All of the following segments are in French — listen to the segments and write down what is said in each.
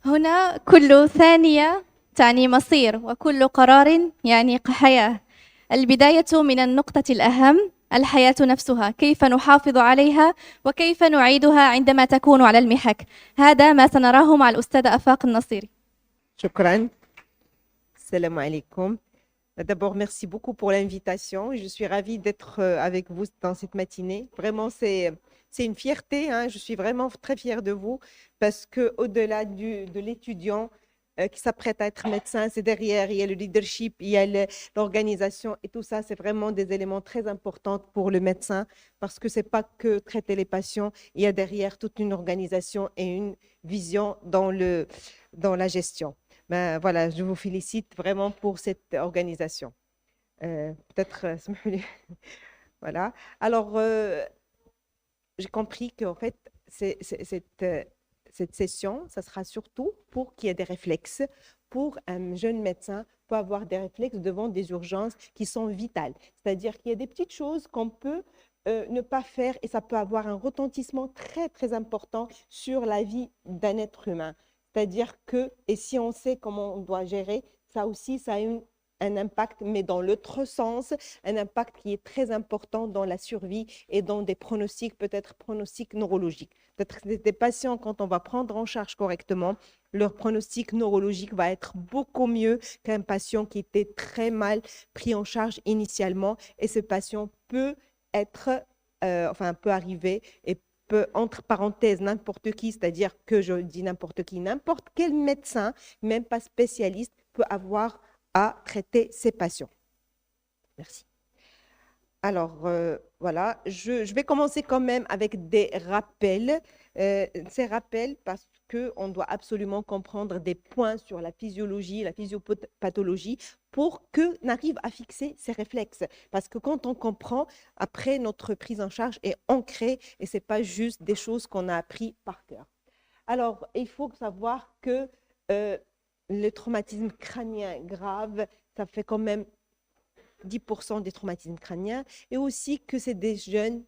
هنا كل ثانية تعني مصير وكل قرار يعني حياة. البداية من النقطة الأهم، الحياة نفسها، كيف نحافظ عليها وكيف نعيدها عندما تكون على المحك. هذا ما سنراه مع الأستاذة أفاق النصيري. Shukran. Salam alaikum. D'abord, merci beaucoup pour l'invitation. Je suis ravie d'être avec vous dans cette matinée. Vraiment, c'est une fierté, hein. Je suis vraiment très fière de vous parce que au-delà de l'étudiant qui s'apprête à être médecin, c'est derrière, il y a le leadership, il y a l'organisation et tout ça, c'est vraiment des éléments très importants pour le médecin parce que c'est pas que traiter les patients, il y a derrière toute une organisation et une vision dans la gestion. Ben, voilà, je vous félicite vraiment pour cette organisation. Peut-être, voilà. Alors, j'ai compris qu'en fait, cette session, ça sera surtout pour qu'il y ait des réflexes, pour un jeune médecin, pour avoir des réflexes devant des urgences qui sont vitales. C'est-à-dire qu'il y a des petites choses qu'on peut ne pas faire et ça peut avoir un retentissement très, très important sur la vie d'un être humain. C'est-à-dire que, et si on sait comment on doit gérer, ça aussi, ça a un impact, mais dans l'autre sens, un impact qui est très important dans la survie et dans des pronostics, peut-être pronostics neurologiques. Peut-être que des patients, quand on va prendre en charge correctement, leur pronostic neurologique va être beaucoup mieux qu'un patient qui était très mal pris en charge initialement. Et ce patient peut être, peut arriver et peut, entre parenthèses, n'importe qui, c'est-à-dire que je dis n'importe qui, n'importe quel médecin, même pas spécialiste, peut avoir à traiter ces patients. Merci. Alors, voilà, je vais commencer quand même avec des rappels. Ces rappels parce qu'on doit absolument comprendre des points sur la physiologie, la physiopathologie pour qu'on arrive à fixer ces réflexes. Parce que quand on comprend, après, notre prise en charge est ancrée et ce n'est pas juste des choses qu'on a appris par cœur. Alors, il faut savoir que le traumatisme crânien grave, ça fait quand même 10% des traumatismes crâniens et aussi que c'est des jeunes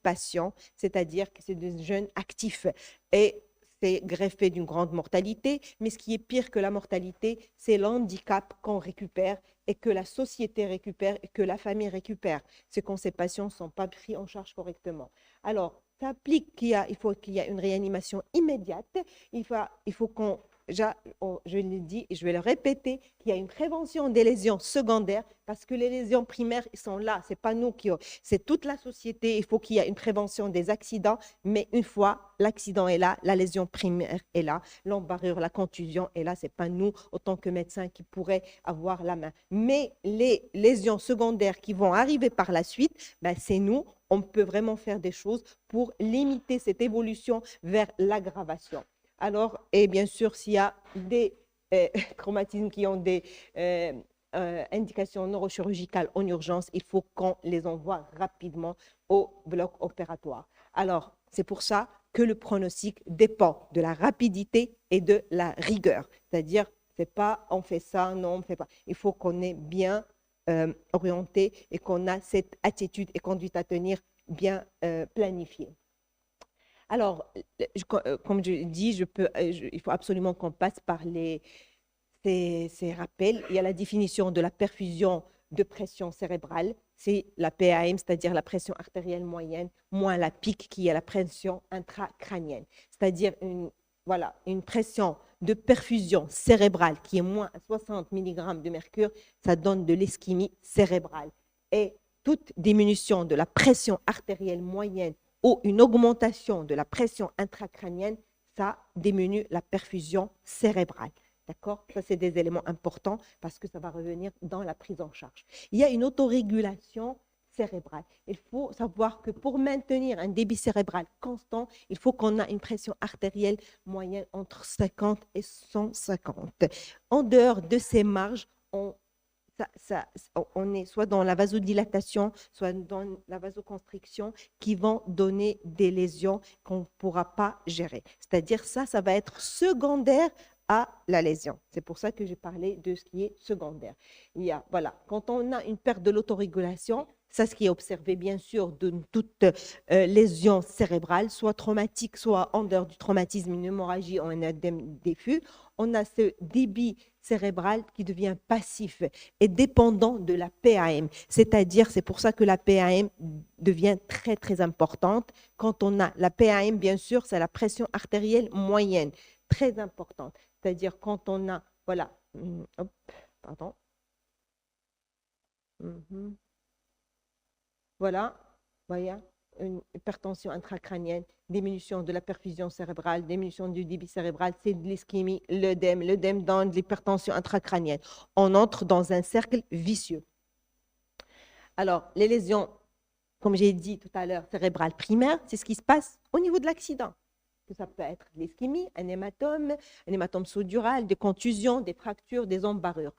patients, c'est-à-dire que c'est des jeunes actifs. Et c'est greffé d'une grande mortalité, mais ce qui est pire que la mortalité, c'est l'handicap qu'on récupère et que la société récupère et que la famille récupère. C'est quand ces patients ne sont pas pris en charge correctement. Alors, ça implique il faut qu'il y ait une réanimation immédiate. Il faut qu'on je l'ai dit et je vais le répéter, qu'il y a une prévention des lésions secondaires parce que les lésions primaires, ils sont là. C'est pas nous c'est toute la société. Il faut qu'il y ait une prévention des accidents, mais une fois l'accident est là, la lésion primaire est là, l'embarrure, la contusion est là. C'est pas nous, autant que médecins, qui pourraient avoir la main. Mais les lésions secondaires qui vont arriver par la suite, ben, c'est nous. On peut vraiment faire des choses pour limiter cette évolution vers l'aggravation. Alors, et bien sûr, s'il y a des traumatismes qui ont des indications neurochirurgicales en urgence, il faut qu'on les envoie rapidement au bloc opératoire. Alors, c'est pour ça que le pronostic dépend de la rapidité et de la rigueur. C'est-à-dire, c'est pas on fait ça, non, on fait pas. Il faut qu'on est bien orienté et qu'on a cette attitude et conduite à tenir bien planifiée. Alors, comme je dis, il faut absolument qu'on passe par ces rappels. Il y a la définition de la perfusion de pression cérébrale. C'est la PAM, c'est-à-dire la pression artérielle moyenne, moins la PIC, qui est la pression intracrânienne. C'est-à-dire une pression de perfusion cérébrale qui est moins à 60 mg de mercure, ça donne de l'ischémie cérébrale. Et toute diminution de la pression artérielle moyenne ou une augmentation de la pression intracrânienne, ça diminue la perfusion cérébrale. D'accord? Ça, c'est des éléments importants parce que ça va revenir dans la prise en charge. Il y a une autorégulation cérébrale. Il faut savoir que pour maintenir un débit cérébral constant, il faut qu'on ait une pression artérielle moyenne entre 50 et 150. En dehors de ces marges, on est soit dans la vasodilatation, soit dans la vasoconstriction qui vont donner des lésions qu'on ne pourra pas gérer. C'est-à-dire ça va être secondaire à la lésion. C'est pour ça que j'ai parlé de ce qui est secondaire. Voilà, quand on a une perte de l'autorégulation, Ça, ce qui est observé, bien sûr, de toute lésion cérébrale, soit traumatique, soit en dehors du traumatisme, une hémorragie ou un œdème diffus. On a ce débit cérébral qui devient passif et dépendant de la PAM. C'est-à-dire, c'est pour ça que la PAM devient très, très importante. Quand on a la PAM, bien sûr, c'est la pression artérielle moyenne, très importante. C'est-à-dire, quand on a, voilà, hop, pardon. Voilà, voyez, une hypertension intracrânienne, diminution de la perfusion cérébrale, diminution du débit cérébral, c'est de l'ischémie, l'œdème donne de l'hypertension intracrânienne. On entre dans un cercle vicieux. Alors, les lésions, comme j'ai dit tout à l'heure, cérébrales primaires, c'est ce qui se passe au niveau de l'accident. Ça peut être de l'ischémie, un hématome sous-dural, des contusions, des fractures, des embarrures.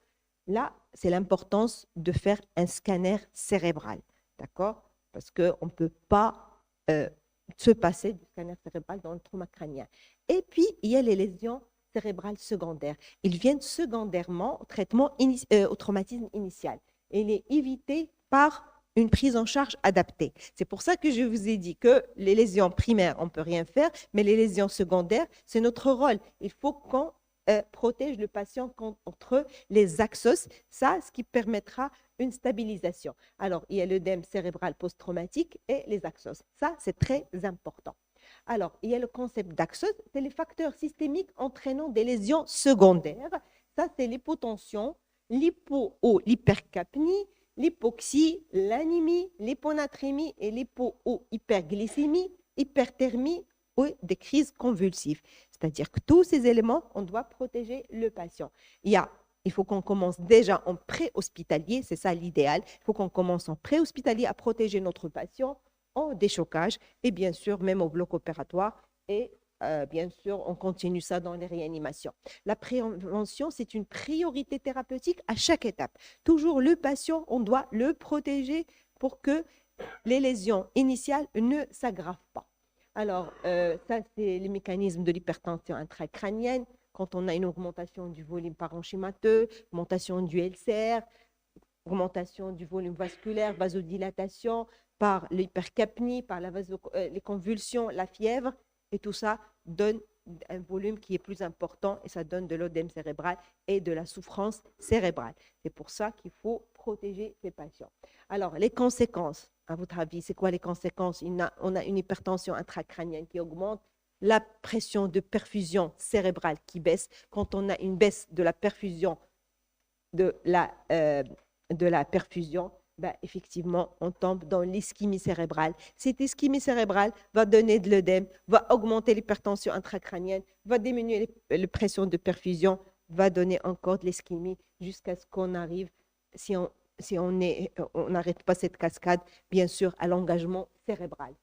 Là, c'est l'importance de faire un scanner cérébral. D'accord? Parce qu'on ne peut pas se passer du scanner cérébral dans le trauma crânien. Et puis, il y a les lésions cérébrales secondaires. Ils viennent secondairement au traitement au traumatisme initial. Et il est évité par une prise en charge adaptée. C'est pour ça que je vous ai dit que les lésions primaires, on ne peut rien faire, mais les lésions secondaires, c'est notre rôle. Il faut qu'on protège le patient contre les axos. Ça, ce qui permettra une stabilisation. Alors, il y a l'œdème cérébral post-traumatique et les axos. Ça, c'est très important. Alors, il y a le concept d'axos, c'est les facteurs systémiques entraînant des lésions secondaires. Ça, c'est l'hypotension, l'hypercapnie, l'hypoxie, l'anémie, l'hyponatrémie et l'hyperglycémie, hyperthermie ou des crises convulsives. C'est-à-dire que tous ces éléments, on doit protéger le patient. Il faut qu'on commence déjà en pré-hospitalier, c'est ça l'idéal. Il faut qu'on commence en pré-hospitalier à protéger notre patient en déchocage et bien sûr même au bloc opératoire et bien sûr on continue ça dans les réanimations. La prévention, c'est une priorité thérapeutique à chaque étape. Toujours le patient, on doit le protéger pour que les lésions initiales ne s'aggravent pas. Alors, ça, c'est les mécanismes de l'hypertension intracrânienne. Quand on a une augmentation du volume parenchymateux, augmentation du LCR, augmentation du volume vasculaire, vasodilatation, par l'hypercapnie, par les convulsions, la fièvre, et tout ça donne un volume qui est plus important et ça donne de l'œdème cérébral et de la souffrance cérébrale. C'est pour ça qu'il faut protéger ces patients. Alors, les conséquences, à votre avis, c'est quoi les conséquences? On a une hypertension intracrânienne qui augmente, la pression de perfusion cérébrale qui baisse. Quand on a une baisse de la perfusion, effectivement, on tombe dans l'ischémie cérébrale. Cette ischémie cérébrale va donner de l'œdème, va augmenter l'hypertension intracrânienne, va diminuer la pression de perfusion, va donner encore de l'ischémie jusqu'à ce qu'on arrive, si on n'arrête pas cette cascade, bien sûr, à l'engagement cérébral.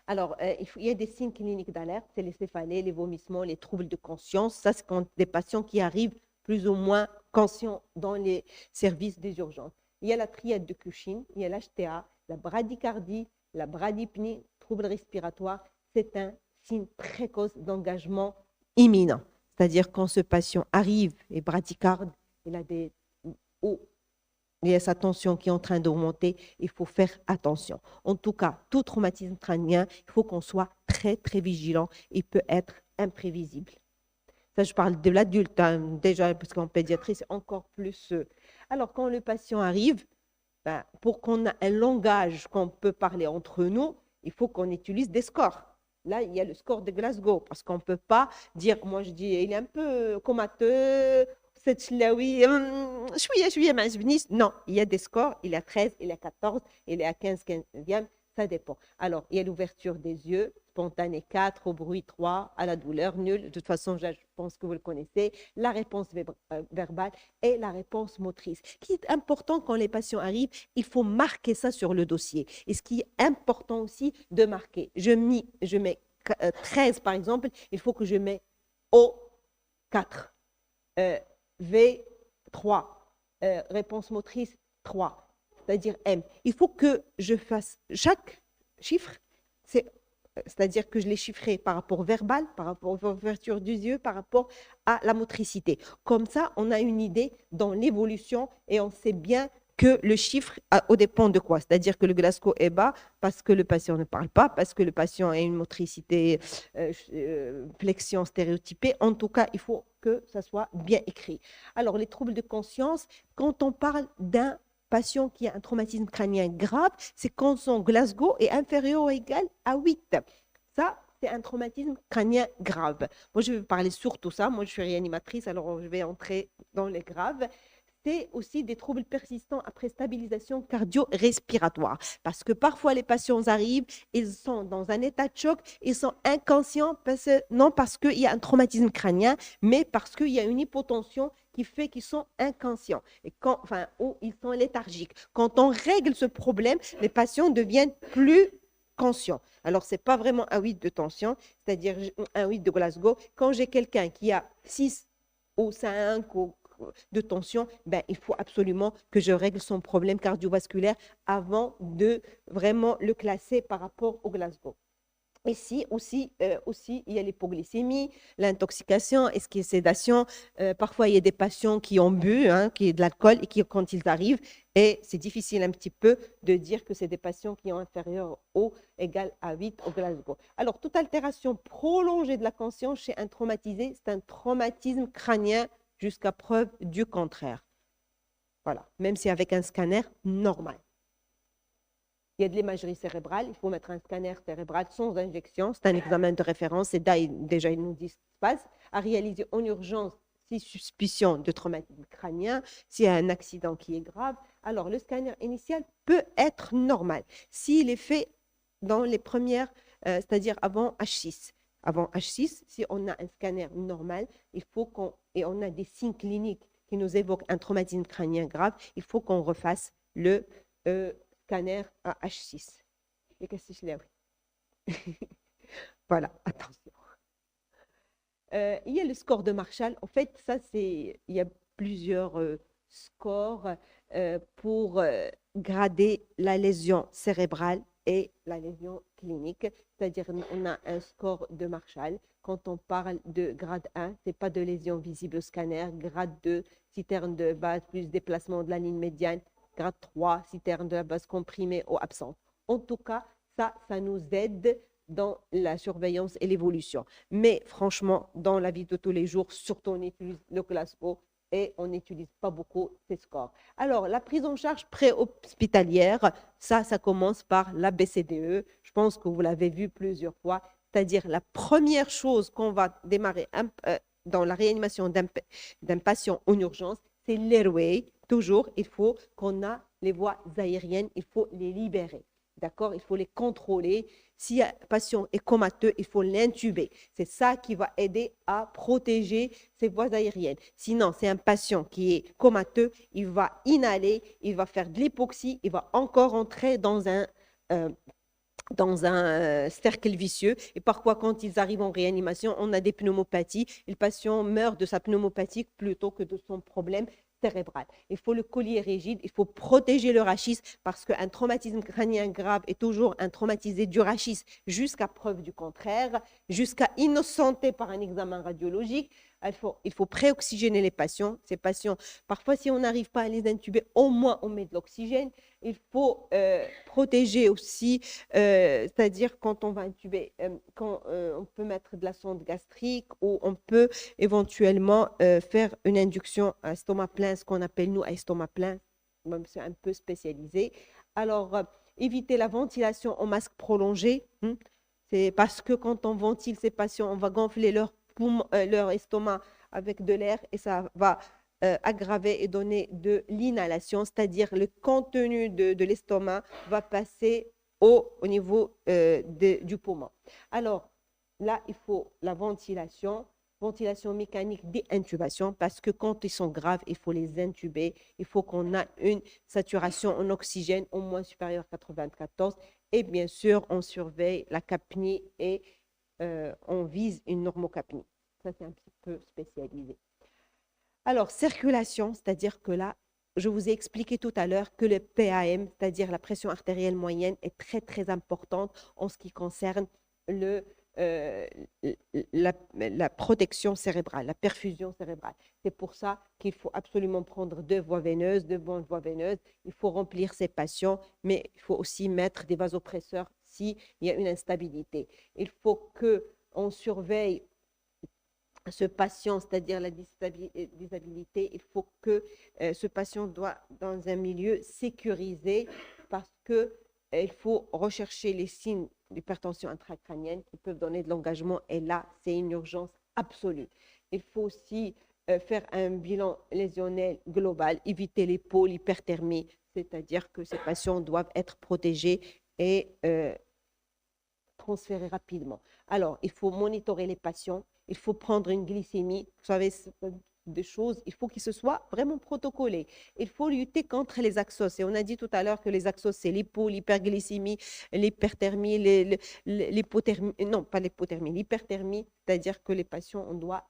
Alors, il y a des signes cliniques d'alerte, c'est les céphalées, les vomissements, les troubles de conscience. Ça, c'est quand des patients qui arrivent plus ou moins conscients dans les services des urgences. Il y a la triade de Cushing, il y a l'HTA, la bradycardie, la bradypnie, troubles respiratoires. C'est un signe précoce d'engagement imminent. C'est-à-dire quand ce patient arrive et bradycarde, il y a sa tension qui est en train d'augmenter, il faut faire attention. En tout cas, tout traumatisme crânien, il faut qu'on soit très, très vigilant. Il peut être imprévisible. Ça, je parle de l'adulte, hein, déjà, parce qu'en pédiatrie, c'est encore plus... Alors, quand le patient arrive, pour qu'on ait un langage qu'on peut parler entre nous, il faut qu'on utilise des scores. Là, il y a le score de Glasgow, parce qu'on ne peut pas dire, moi je dis, il est un peu comateux, non, il y a des scores, il est à 13, il est à 14, il est à 15, 15e, ça dépend. Alors, il y a l'ouverture des yeux, spontané 4, au bruit 3, à la douleur nul. De toute façon, je pense que vous le connaissez. La réponse verbale et la réponse motrice. Ce qui est important quand les patients arrivent, il faut marquer ça sur le dossier. Et ce qui est important aussi de marquer, je mets 13 par exemple, il faut que je mette O4. V3, réponse motrice 3, c'est-à-dire M. Il faut que je fasse chaque chiffre, c'est-à-dire que je l'ai chiffré par rapport au verbal, par rapport à l'ouverture du yeux, par rapport à la motricité. Comme ça, on a une idée dans l'évolution et on sait bien que le chiffre au dépend de quoi? C'est-à-dire que le Glasgow est bas parce que le patient ne parle pas, parce que le patient a une motricité flexion stéréotypée. En tout cas, il faut que ça soit bien écrit. Alors, les troubles de conscience, quand on parle d'un patient qui a un traumatisme crânien grave, c'est quand son Glasgow est inférieur ou égal à 8. Ça, c'est un traumatisme crânien grave. Moi, je vais parler surtout ça. Moi, je suis réanimatrice, alors je vais entrer dans les graves. C'est aussi des troubles persistants après stabilisation cardio-respiratoire. Parce que parfois, les patients arrivent, ils sont dans un état de choc, ils sont inconscients, non parce qu'il y a un traumatisme crânien, mais parce qu'il y a une hypotension qui fait qu'ils sont inconscients ou ils sont léthargiques. Quand on règle ce problème, les patients deviennent plus conscients. Alors, ce n'est pas vraiment un 8 de tension, c'est-à-dire un 8 de Glasgow. Quand j'ai quelqu'un qui a 6 ou 5 ou de tension, ben, il faut absolument que je règle son problème cardiovasculaire avant de vraiment le classer par rapport au Glasgow. Ici aussi, il y a l'hypoglycémie, l'intoxication, sédation. Parfois, il y a des patients qui ont bu, qui de l'alcool et qui, quand ils arrivent, et c'est difficile un petit peu de dire que c'est des patients qui ont inférieur ou égal à 8 au Glasgow. Alors, toute altération prolongée de la conscience chez un traumatisé, c'est un traumatisme crânien jusqu'à preuve du contraire. Voilà, même si avec un scanner normal. Il y a de l'imagerie cérébrale, il faut mettre un scanner cérébral sans injection, c'est un examen de référence, et déjà ils nous disent ce qui se passe, à réaliser en urgence si suspicion de traumatisme crânien, s'il y a un accident qui est grave. Alors le scanner initial peut être normal s'il est fait dans les premières, c'est-à-dire avant H6. Avant H6, si on a un scanner normal, et on a des signes cliniques qui nous évoquent un traumatisme crânien grave, il faut qu'on refasse le scanner à H6. Voilà, attention. Il y a le score de Marshall. En fait, il y a plusieurs scores pour grader la lésion cérébrale et la lésion clinique. C'est-à-dire, on a un score de Marshall. Quand on parle de grade 1, ce n'est pas de lésion visible au scanner. Grade 2, citerne de base plus déplacement de la ligne médiane. Grade 3, citerne de la base comprimée ou absente. En tout cas, ça nous aide dans la surveillance et l'évolution. Mais franchement, dans la vie de tous les jours, surtout on utilise le Glasgow et on n'utilise pas beaucoup ces scores. Alors, la prise en charge préhospitalière, ça commence par la BCDE. Je pense que vous l'avez vu plusieurs fois. C'est-à-dire la première chose qu'on va démarrer dans la réanimation d'un patient en urgence, c'est l'airway. Toujours, il faut qu'on a les voies aériennes, il faut les libérer. D'accord? Il faut les contrôler. Si un patient est comateux, il faut l'intuber. C'est ça qui va aider à protéger ses voies aériennes. Sinon, c'est un patient qui est comateux, il va inhaler, il va faire de l'hypoxie, il va encore entrer dans un cercle vicieux. Et parfois, quand ils arrivent en réanimation, on a des pneumopathies. Et le patient meurt de sa pneumopathie plutôt que de son problème cérébral. Il faut le collier rigide, il faut protéger le rachis parce qu'un traumatisme crânien grave est toujours un traumatisé du rachis jusqu'à preuve du contraire, jusqu'à innocenté par un examen radiologique. Il faut préoxygéner les patients. Ces patients, parfois, si on n'arrive pas à les intuber, au moins on met de l'oxygène. Il faut protéger aussi, c'est-à-dire quand on va intuber, quand on peut mettre de la sonde gastrique ou on peut éventuellement faire une induction à estomac plein, ce qu'on appelle nous à estomac plein, même c'est un peu spécialisé. Alors, éviter la ventilation en masque prolongé. C'est parce que quand on ventile ces patients, on va gonfler leur estomac avec de l'air et ça va aggraver et donner de l'inhalation, c'est-à-dire le contenu de l'estomac va passer au niveau du poumon. Alors là, il faut la ventilation mécanique des intubations parce que quand ils sont graves, il faut les intuber. Il faut qu'on ait une saturation en oxygène au moins supérieure à 94 et bien sûr, on surveille la capnie et on vise une normocapnie. Ça, c'est un petit peu spécialisé. Alors, circulation, c'est-à-dire que là, je vous ai expliqué tout à l'heure que le PAM, c'est-à-dire la pression artérielle moyenne, est très, très importante en ce qui concerne euh, la protection cérébrale, la perfusion cérébrale. C'est pour ça qu'il faut absolument prendre deux voies veineuses, deux bonnes voies veineuses. Il faut remplir ces patients, mais il faut aussi mettre des vasopresseurs s'il y a une instabilité. Il faut qu'on surveille ce patient, c'est-à-dire la disabilité, il faut que ce patient doit dans un milieu sécurisé parce que il faut rechercher les signes d'hypertension intracrânienne qui peuvent donner de l'engagement et là, c'est une urgence absolue. Il faut aussi faire un bilan lésionnel global, éviter l'hypo, l'hyperthermie, c'est-à-dire que ces patients doivent être protégés et transférer rapidement. Alors, il faut monitorer les patients, il faut prendre une glycémie, vous savez, des choses, il faut qu'il se soit vraiment protocolé. Il faut lutter contre les axos. Et on a dit tout à l'heure que les axos, c'est l'hypo, l'hyperglycémie, l'hyperthermie, l'hypothermie, non, pas l'hypothermie, l'hyperthermie, c'est-à-dire que les patients, on doit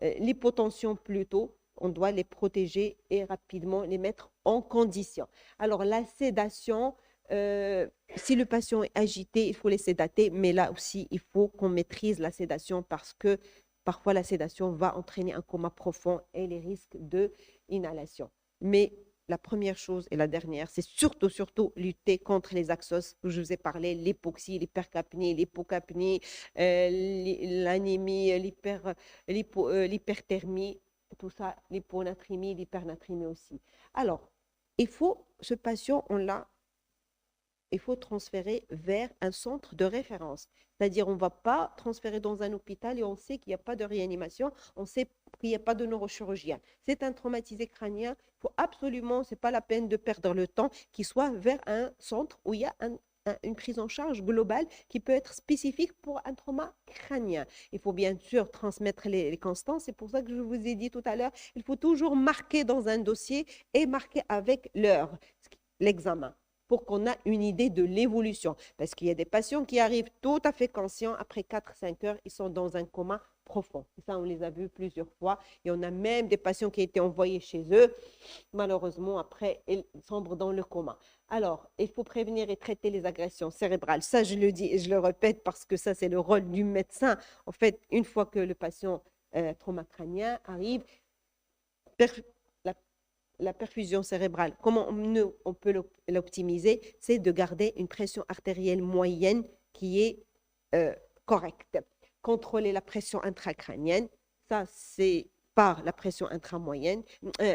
l'hypotension plutôt, on doit les protéger et rapidement les mettre en condition. Alors, la sédation, si le patient est agité, il faut les sédater, mais là aussi, il faut qu'on maîtrise la sédation parce que parfois la sédation va entraîner un coma profond et les risques d'inhalation. Mais la première chose et la dernière, c'est surtout lutter contre les axos que je vous ai parlé, l'hypoxie, l'hypercapnie, l'hypocapnie, l'anémie, l'hyperthermie, tout ça, l'hyponatrémie, l'hypernatrémie aussi. Alors, ce patient, il faut transférer vers un centre de référence. C'est-à-dire, on ne va pas transférer dans un hôpital et on sait qu'il n'y a pas de réanimation, on sait qu'il n'y a pas de neurochirurgien. C'est un traumatisé crânien, il faut absolument, ce n'est pas la peine de perdre le temps, qu'il soit vers un centre où il y a une prise en charge globale qui peut être spécifique pour un trauma crânien. Il faut bien sûr transmettre les constances. C'est pour ça que je vous ai dit tout à l'heure, il faut toujours marquer dans un dossier et marquer avec l'heure l'examen pour qu'on ait une idée de l'évolution. Parce qu'il y a des patients qui arrivent tout à fait conscients, après 4-5 heures, ils sont dans un coma profond. Et ça, on les a vus plusieurs fois. Et on a même des patients qui ont été envoyés chez eux. Malheureusement, après, ils sombrent dans le coma. Alors, il faut prévenir et traiter les agressions cérébrales. Ça, je le dis et je le répète parce que ça, c'est le rôle du médecin. En fait, une fois que le patient trauma crânien arrive, la perfusion cérébrale, comment on peut l'optimiser? C'est de garder une pression artérielle moyenne qui est correcte. Contrôler la pression intracrânienne, ça c'est par la pression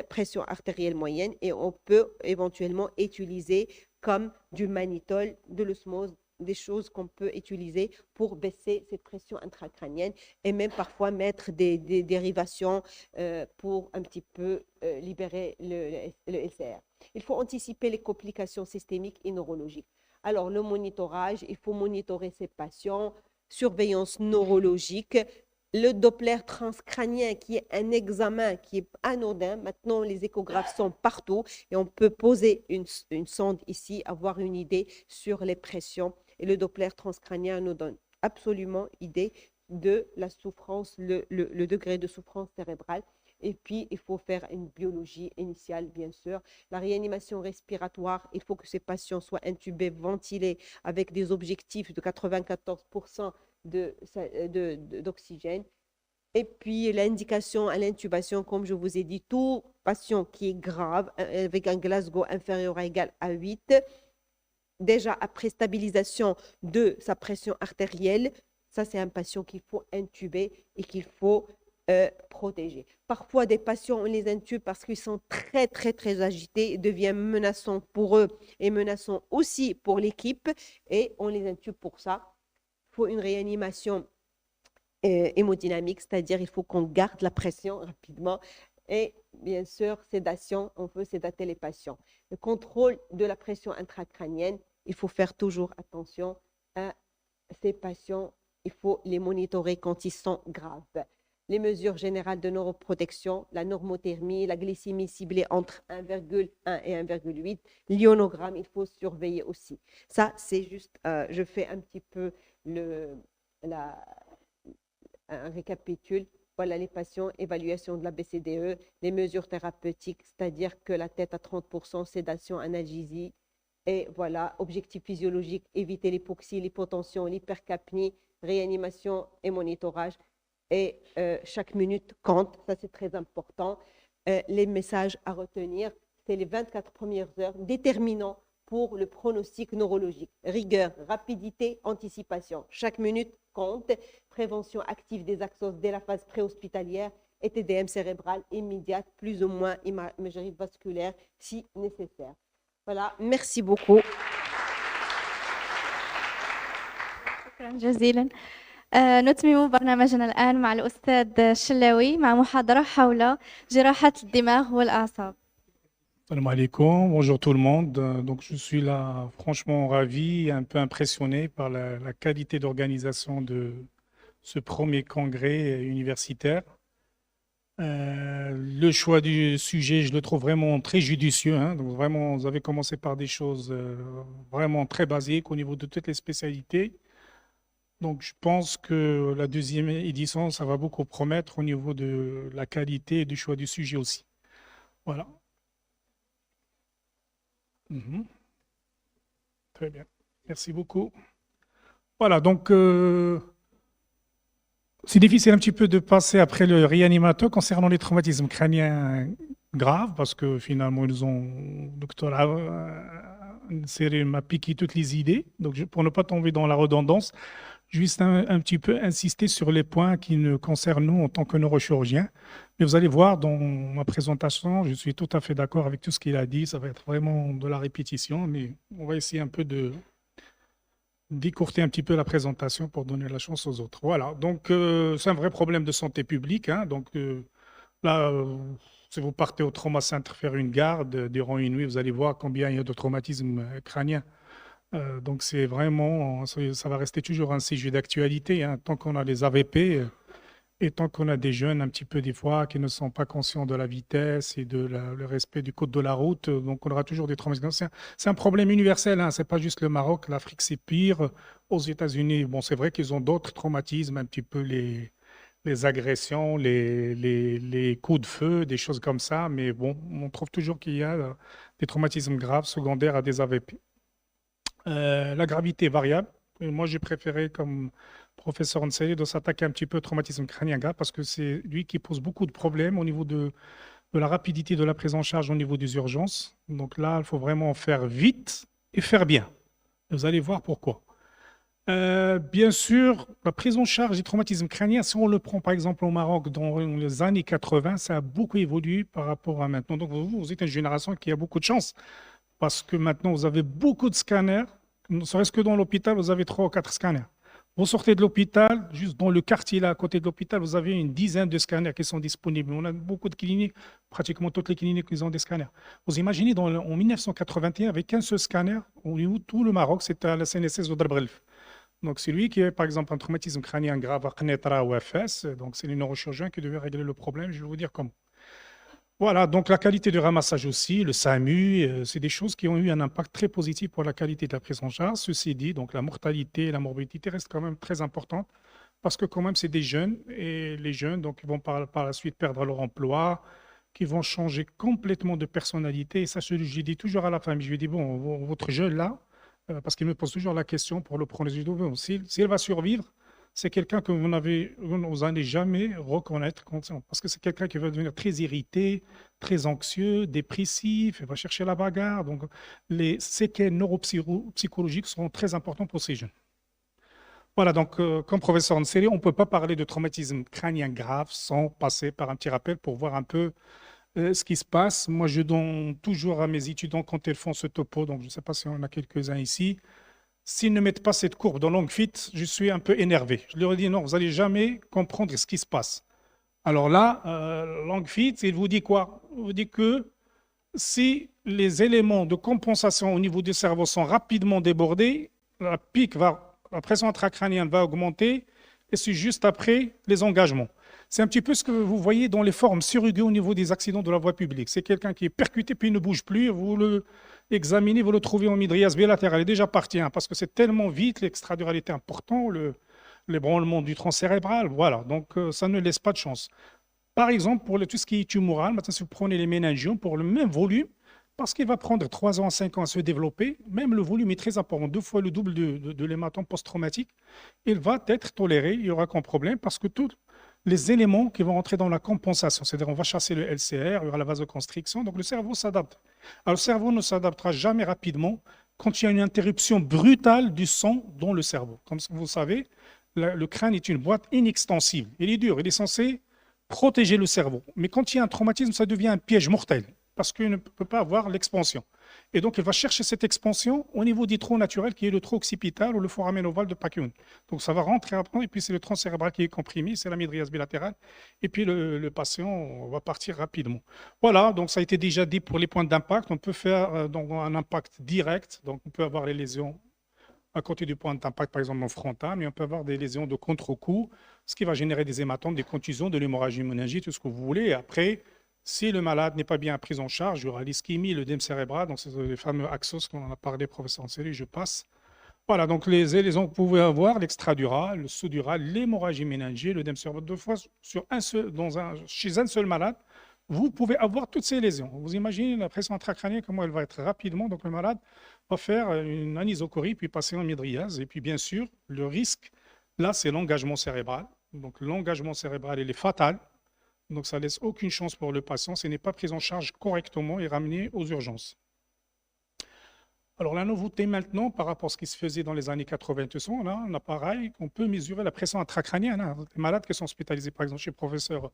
pression artérielle moyenne, et on peut éventuellement utiliser comme du mannitol, de l'osmose, des choses qu'on peut utiliser pour baisser cette pression intracrânienne et même parfois mettre des dérivations pour un petit peu libérer le LCR. Il faut anticiper les complications systémiques et neurologiques. Alors, le monitorage, il faut monitorer ces patients, surveillance neurologique, le Doppler transcrânien qui est un examen qui est anodin. Maintenant, les échographes sont partout et on peut poser une sonde ici, avoir une idée sur les pressions. Et le Doppler transcrânien nous donne absolument idée de la souffrance, le degré de souffrance cérébrale. Et puis, il faut faire une biologie initiale, bien sûr. La réanimation respiratoire, il faut que ces patients soient intubés, ventilés avec des objectifs de 94% d'oxygène. Et puis, l'indication à l'intubation, comme je vous ai dit, tout patient qui est grave, avec un Glasgow inférieur ou égal à 8, déjà après stabilisation de sa pression artérielle, ça c'est un patient qu'il faut intuber et qu'il faut protéger. Parfois, des patients, on les intube parce qu'ils sont très agités et deviennent menaçants pour eux et menaçants aussi pour l'équipe et on les intube pour ça. Il faut une réanimation hémodynamique, c'est-à-dire il faut qu'on garde la pression rapidement et bien sûr, sédation, on peut sédater les patients. Le contrôle de la pression intracrânienne, il faut faire toujours attention à ces patients, il faut les monitorer quand ils sont graves. Les mesures générales de neuroprotection, la normothermie, la glycémie ciblée entre 1,1 et 1,8, l'ionogramme, il faut surveiller aussi. Ça, c'est juste, je fais un petit peu un récapitule. Voilà les patients, évaluation de la BCDE, les mesures thérapeutiques, c'est-à-dire que la tête à 30%, sédation, analgésie. Et voilà, objectif physiologique, éviter l'hypoxie, l'hypotension, l'hypercapnie, réanimation et monitorage. Et chaque minute compte, ça c'est très important. Les messages à retenir, c'est les 24 premières heures déterminants pour le pronostic neurologique. Rigueur, rapidité, anticipation. Chaque minute compte. Prévention active des axos dès la phase préhospitalière et TDM cérébral immédiate, plus ou moins imagerie vasculaire si nécessaire. Voilà, merci beaucoup. شكرا جزيلا. نتمم برنامجنا الآن مع الأستاذ الشلاوي مع محاضرة حول جراحة الدماغ والأعصاب. Salam alaikum, bonjour tout le monde. Donc je suis là franchement ravi et un peu impressionné par la qualité d'organisation de ce premier congrès universitaire. Le choix du sujet, je le trouve vraiment très judicieux, hein. Donc vraiment, vous avez commencé par des choses vraiment très basiques au niveau de toutes les spécialités. Donc je pense que la deuxième édition, ça va beaucoup promettre au niveau de la qualité et du choix du sujet aussi. Voilà. Très bien. Merci beaucoup. Voilà, donc c'est difficile un petit peu de passer après le réanimateur concernant les traumatismes crâniens graves parce que finalement, ils ont, docteur Serré m'a piqué toutes les idées. Donc, pour ne pas tomber dans la redondance, juste un petit peu insister sur les points qui nous concernent nous en tant que neurochirurgiens. Mais vous allez voir dans ma présentation, je suis tout à fait d'accord avec tout ce qu'il a dit. Ça va être vraiment de la répétition, mais on va essayer un peu de décourter un petit peu la présentation pour donner la chance aux autres. Voilà, donc c'est un vrai problème de santé publique, hein. Donc là, si vous partez au trauma center faire une garde durant une nuit, vous allez voir combien il y a de traumatismes crâniens. Donc c'est vraiment, ça va rester toujours un sujet d'actualité, hein, tant qu'on a les AVP et tant qu'on a des jeunes un petit peu des fois qui ne sont pas conscients de la vitesse et de le respect du code de la route. Donc on aura toujours des traumatismes. C'est un problème universel, hein, c'est pas juste le Maroc, l'Afrique c'est pire. Aux États-Unis, bon c'est vrai qu'ils ont d'autres traumatismes, un petit peu les agressions, les coups de feu, des choses comme ça, mais bon, on trouve toujours qu'il y a des traumatismes graves secondaires à des AVP. La gravité est variable. Et moi, j'ai préféré, comme professeur Ansari, de s'attaquer un petit peu au traumatisme crânien grave parce que c'est lui qui pose beaucoup de problèmes au niveau de la rapidité de la prise en charge au niveau des urgences. Donc là, il faut vraiment faire vite et faire bien. Vous allez voir pourquoi. Bien sûr, la prise en charge des traumatismes crâniens, si on le prend par exemple au Maroc dans les années 80, ça a beaucoup évolué par rapport à maintenant. Donc vous êtes une génération qui a beaucoup de chance parce que maintenant vous avez beaucoup de scanners. Ne serait-ce que dans l'hôpital, vous avez 3 ou 4 scanners. Vous sortez de l'hôpital, juste dans le quartier là à côté de l'hôpital, vous avez une dizaine de scanners qui sont disponibles. On a beaucoup de cliniques, pratiquement toutes les cliniques, qui ont des scanners. Vous imaginez, en 1981, avec un seul scanner, au niveau de tout le Maroc, c'était à la CNSS de Drabelf. Donc, c'est lui qui a, par exemple, un traumatisme crânien grave à Knetra ou FS. Donc, c'est les neurochirurgiens qui devaient régler le problème. Je vais vous dire comment. Voilà, donc la qualité de ramassage aussi, le SAMU, c'est des choses qui ont eu un impact très positif pour la qualité de la prise en charge. Ceci dit, donc la mortalité et la morbidité restent quand même très importantes parce que quand même, c'est des jeunes et les jeunes, donc, ils vont par la suite perdre leur emploi, qui vont changer complètement de personnalité. Et ça, je dis toujours à la famille, je lui dis, bon, votre jeune là, parce qu'il me pose toujours la question pour le prendre, s'il va survivre, c'est quelqu'un que vous n'allez jamais reconnaître, parce que c'est quelqu'un qui va devenir très irrité, très anxieux, dépressif, il va chercher la bagarre. Donc, les séquelles neuropsychologiques seront très importantes pour ces jeunes. Voilà, donc, comme professeur Ansari, on ne peut pas parler de traumatisme crânien grave sans passer par un petit rappel pour voir un peu ce qui se passe. Moi, je donne toujours à mes étudiants quand ils font ce topo, donc je ne sais pas si on a quelques-uns ici. S'ils ne mettent pas cette courbe dans Langfit, je suis un peu énervé. Je leur ai dit non, vous n'allez jamais comprendre ce qui se passe. Alors là, Langfit, il vous dit quoi? Il vous dit que si les éléments de compensation au niveau du cerveau sont rapidement débordés, la pression intracrânienne va augmenter et c'est juste après les engagements. C'est un petit peu ce que vous voyez dans les formes surrogées au niveau des accidents de la voie publique. C'est quelqu'un qui est percuté puis il ne bouge plus, vous le examinez, vous le trouvez en midriase bilatérale, il est déjà parti, hein, parce que c'est tellement vite, l'extraduralité est important, l'ébranlement du tronc cérébral, voilà, donc ça ne laisse pas de chance. Par exemple, pour tout ce qui est tumoral, maintenant si vous prenez les méningions, pour le même volume, parce qu'il va prendre 3 ans à 5 ans à se développer. Même le volume est très important, 2 fois le double de l'hématome post-traumatique. Il va être toléré, il n'y aura aucun problème parce que tous les éléments qui vont entrer dans la compensation, c'est-à-dire on va chasser le LCR, il y aura la vasoconstriction, donc le cerveau s'adapte. Alors le cerveau ne s'adaptera jamais rapidement quand il y a une interruption brutale du sang dans le cerveau. Comme vous savez, le crâne est une boîte inextensible. Il est dur, il est censé protéger le cerveau. Mais quand il y a un traumatisme, ça devient un piège mortel parce qu'il ne peut pas avoir l'expansion. Et donc, il va chercher cette expansion au niveau du trou naturel qui est le trou occipital ou le foramen ovale de Pacquiao. Donc, ça va rentrer après, et puis c'est le tronc cérébral qui est comprimé, c'est la midriase bilatérale, et puis le patient va partir rapidement. Voilà, donc ça a été déjà dit pour les points d'impact. On peut faire donc, un impact direct, donc on peut avoir les lésions à côté du point d'impact, par exemple, en frontal, mais on peut avoir des lésions de contre-coup, ce qui va générer des hématomes, des contusions, de l'hémorragie méningite, tout ce que vous voulez. Et après, si le malade n'est pas bien pris en charge, il y aura l'ischémie, l'œdème cérébral, donc c'est les fameux axos qu'on en a parlé, professeur Anseri, je passe. Voilà, donc les lésions que vous pouvez avoir, l'extradural, le sous-dural, l'hémorragie méningée, l'œdème cérébral, 2 fois chez un seul malade, vous pouvez avoir toutes ces lésions. Vous imaginez la pression intracrânienne, comment elle va être rapidement. Donc le malade va faire une anisocorie, puis passer en mydriase. Et puis bien sûr, le risque, là, c'est l'engagement cérébral. Donc l'engagement cérébral, il est fatal. Donc ça laisse aucune chance pour le patient. Ce n'est pas pris en charge correctement et ramené aux urgences. Alors la nouveauté maintenant, par rapport à ce qui se faisait dans les années 80, on a un appareil qu'on peut mesurer la pression intracrânienne. Les malades qui sont hospitalisés, par exemple, chez le professeur